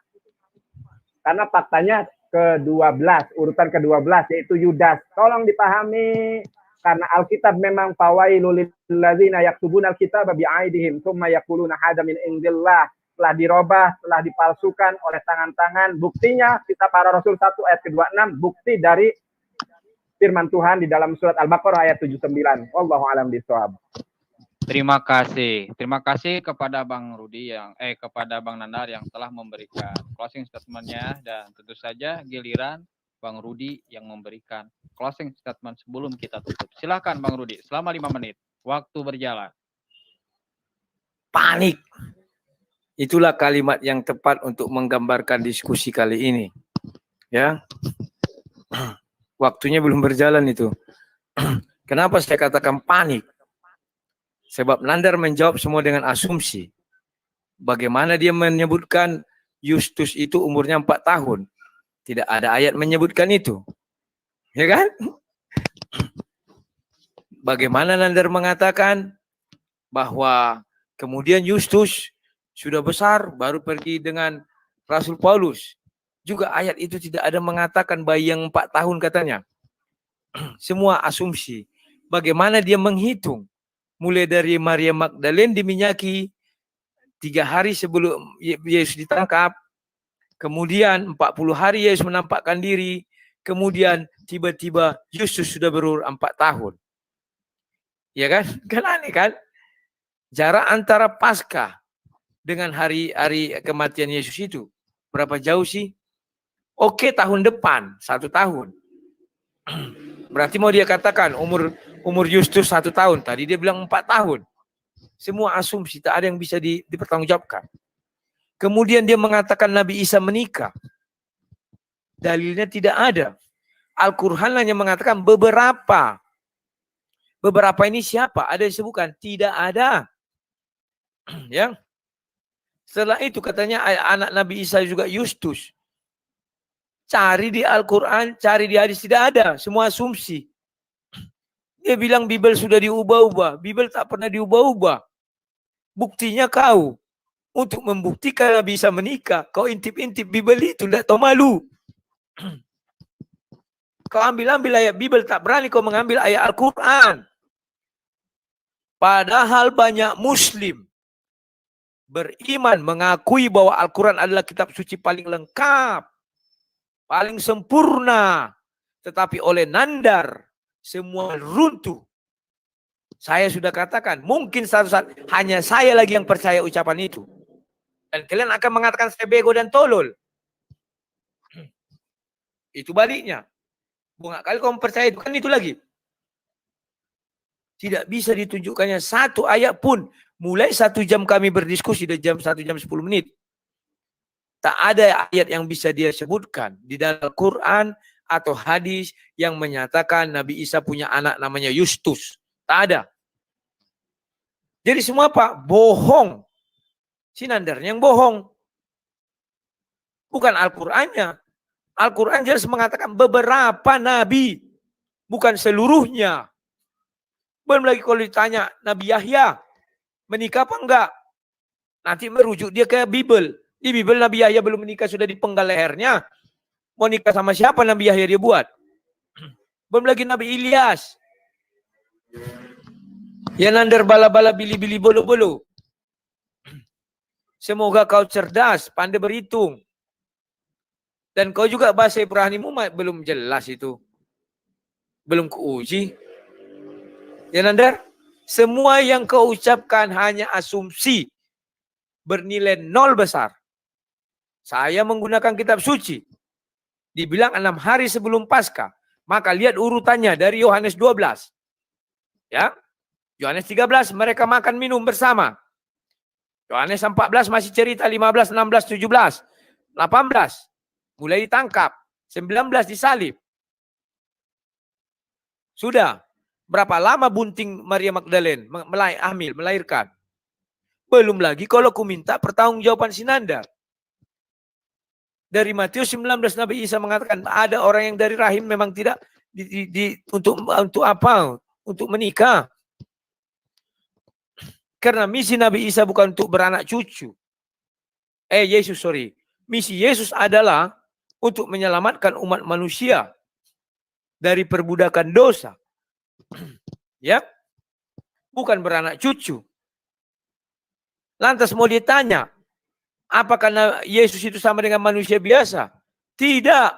Karena faktanya ke-12, urutan ke-12 yaitu Yudas. Tolong dipahami, karena Alkitab memang fawailul lilladzina yaktubuna alkitaba bi'aidihim tsumma yaquluna hadza min indillah, telah dirobah, telah dipalsukan oleh tangan-tangan. Buktinya kitab para rasul 1 ayat ke-26, bukti dari firman Tuhan di dalam surat Al-Baqarah ayat 79. Wallahu a'lam bishawab. Terima kasih kepada Bang Rudi kepada Bang Nandar yang telah memberikan closing statement-nya, dan tentu saja giliran Bang Rudi yang memberikan closing statement sebelum kita tutup. Silakan Bang Rudi, selama 5 menit. Waktu berjalan. Panik. Itulah kalimat yang tepat untuk menggambarkan diskusi kali ini. Ya. Waktunya belum berjalan itu. Kenapa saya katakan panik? Sebab Nandar menjawab semua dengan asumsi. Bagaimana dia menyebutkan Justus itu umurnya 4 tahun? Tidak ada ayat menyebutkan itu. Ya kan? Bagaimana Nandar mengatakan bahwa kemudian Justus sudah besar baru pergi dengan Rasul Paulus? Juga ayat itu tidak ada mengatakan bayi yang 4 tahun katanya. Semua asumsi. Bagaimana dia menghitung? Mulai dari Maria Magdalene diminyaki 3 hari sebelum Yesus ditangkap. Kemudian 40 hari Yesus menampakkan diri. Kemudian tiba-tiba Yesus sudah berumur 4 tahun. Ya kan? Kan aneh kan? Jarak antara Paskah dengan hari kematian Yesus itu berapa jauh sih? Oke, tahun depan 1 tahun. Berarti mau dia katakan umur Justus 1 tahun. Tadi dia bilang 4 tahun. Semua asumsi, tak ada yang bisa dipertanggungjawabkan. Kemudian dia mengatakan Nabi Isa menikah. Dalilnya tidak ada. Al-Quran hanya mengatakan beberapa. Beberapa ini siapa? Ada yang disebutkan? Tidak ada. Ya. Setelah itu katanya anak Nabi Isa juga Justus. Cari di Al-Quran, cari di hadis, tidak ada. Semua asumsi. Dia bilang Bible sudah diubah-ubah. Bible tak pernah diubah-ubah. Buktinya kau. Untuk membuktikan Nabi Isa menikah, kau intip-intip Bible itu, tidak tahu malu. Kau ambil ayat Bible, tak berani kau mengambil ayat Al-Quran. Padahal banyak Muslim beriman, mengakui bahwa Al-Quran adalah kitab suci paling lengkap, paling sempurna. Tetapi oleh Nandar, semua runtuh. Saya sudah katakan, mungkin satu saat hanya saya lagi yang percaya ucapan itu. Dan kalian akan mengatakan saya bego dan tolol. Itu baliknya. Bunga kali kau percaya itu, kan itu lagi. Tidak bisa ditunjukkannya satu ayat pun. Mulai 1 jam kami berdiskusi, dari jam 1 jam 10 menit. Tak ada ayat yang bisa dia sebutkan di dalam Quran atau hadis yang menyatakan Nabi Isa punya anak namanya Yustus. Tak ada. Jadi semua Pak, bohong. Sinandarnya yang bohong. Bukan Al-Qur'annya. Al-Quran jelas mengatakan beberapa nabi. Bukan seluruhnya. Belum lagi kalau ditanya Nabi Yahya menikah apa enggak? Nanti merujuk dia ke Bible. Di Bible Nabi Yahya belum menikah sudah dipenggal lehernya. Mau nikah sama siapa Nabi Yahya dia buat? Belum lagi Nabi Ilyas. Ya nandar bala-bala bili-bili bolo-bolo. Semoga kau cerdas, pandai berhitung. Dan kau juga bahasa Ibranimu belum jelas itu. Belum keuji. Ya nandar, semua yang kau ucapkan hanya asumsi. Bernilai 0 besar. Saya menggunakan kitab suci. Dibilang 6 hari sebelum Paskah. Maka lihat urutannya dari Yohanes 12. Ya. Yohanes 13 mereka makan minum bersama. Yohanes 14 masih cerita 15, 16, 17. 18 mulai ditangkap. 19 disalib. Sudah. Berapa lama bunting Maria Magdalene melahirkan? Belum lagi kalau ku minta pertanggungjawaban Sinandar. Dari Matius 19 Nabi Isa mengatakan ada orang yang dari rahim memang tidak untuk apa? Untuk menikah. Karena misi Nabi Isa bukan untuk beranak cucu. Misi Yesus adalah untuk menyelamatkan umat manusia dari perbudakan dosa. Ya, bukan beranak cucu. Lantas mau ditanya, apakah Yesus itu sama dengan manusia biasa? Tidak.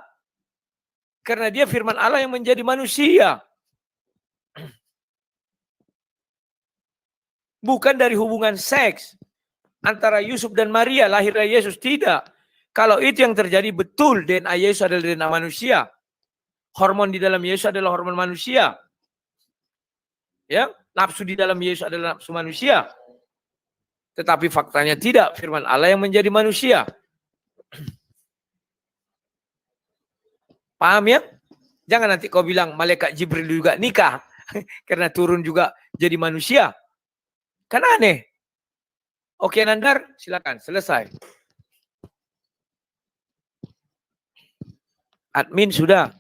Karena dia firman Allah yang menjadi manusia. Bukan dari hubungan seks antara Yusuf dan Maria lahirnya Yesus. Tidak. Kalau itu yang terjadi betul, DNA Yesus adalah DNA manusia. Hormon di dalam Yesus adalah hormon manusia. Ya, nafsu di dalam Yesus adalah nafsu manusia. Tetapi faktanya tidak, firman Allah yang menjadi manusia. Paham ya? Jangan nanti kau bilang malaikat Jibril juga nikah karena turun juga jadi manusia. Kan aneh. Oke Nandar, silakan selesai. Admin sudah.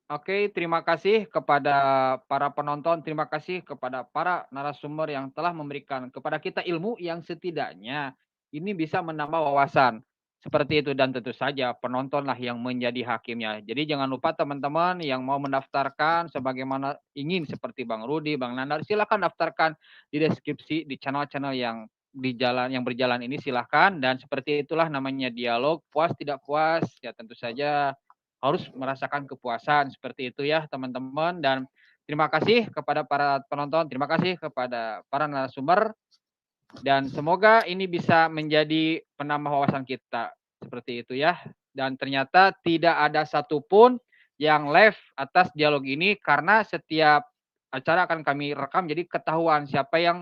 Oke, terima kasih kepada para penonton, terima kasih kepada para narasumber yang telah memberikan kepada kita ilmu yang setidaknya ini bisa menambah wawasan. Seperti itu, dan tentu saja penontonlah yang menjadi hakimnya. Jadi jangan lupa teman-teman yang mau mendaftarkan sebagaimana ingin seperti Bang Rudi, Bang Nandar, silakan daftarkan di deskripsi di channel-channel yang berjalan ini, silahkan. Dan seperti itulah namanya dialog, puas tidak puas ya tentu saja harus merasakan kepuasan, seperti itu ya teman-teman. Dan terima kasih kepada para penonton, terima kasih kepada para narasumber, dan semoga ini bisa menjadi penambah wawasan kita, seperti itu ya. Dan ternyata tidak ada satupun yang live atas dialog ini karena setiap acara akan kami rekam, jadi ketahuan siapa yang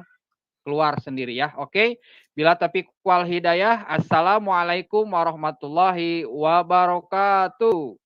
keluar sendiri ya. Oke, bila taufiq wal hidayah, assalamualaikum warahmatullahi wabarakatuh.